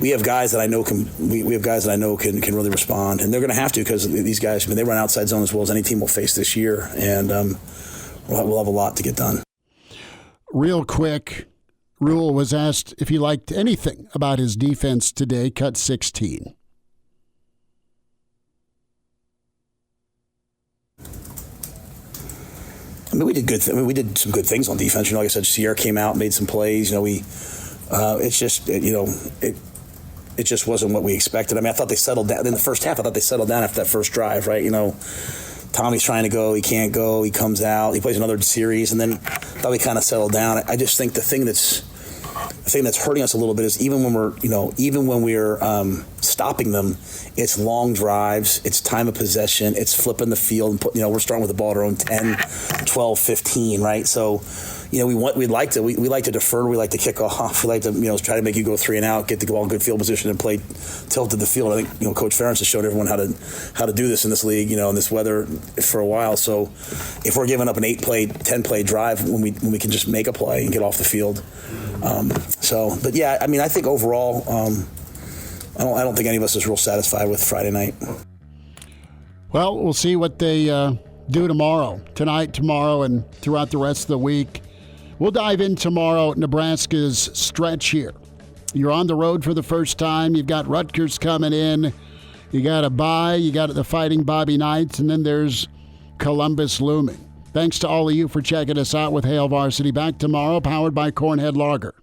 we have guys that I know can really respond, and they're going to have to because these guys, they run outside zone as well as any team will face this year, and we'll have a lot to get done. Real quick, Rhule was asked if he liked anything about his defense today. Cut 16. I mean, we did good. We did some good things on defense. Like I said, Sierra came out, made some plays. It just wasn't what we expected. I mean, I thought they settled down in the first half. I thought they settled down after that first drive, right? Tommy's trying to go, he can't go, he comes out, he plays another series, and then thought we kind of settled down. I just think the thing that's hurting us a little bit is even when we're stopping them, it's long drives, it's time of possession, it's flipping the field, and we're starting with the ball at our own 10, 12, 15, right? So, we like to defer, we like to kick off, we like to try to make you go 3 and out, get the ball in good field position, and play tilted the field. I think Coach Ferentz has shown everyone how to do this in this league, in this weather for a while. So if we're giving up an 8-play, 10-play drive when we can just make a play and get off the field. But yeah, I mean, I think overall, I don't think any of us is real satisfied with Friday night. Well, we'll see what they do tonight, tomorrow, and throughout the rest of the week. We'll dive in tomorrow, Nebraska's stretch here. You're on the road for the first time. You've got Rutgers coming in. You got a bye. You got the Fighting Bobby Knights, and then there's Columbus looming. Thanks to all of you for checking us out with Hail Varsity. Back tomorrow, powered by Cornhead Lager.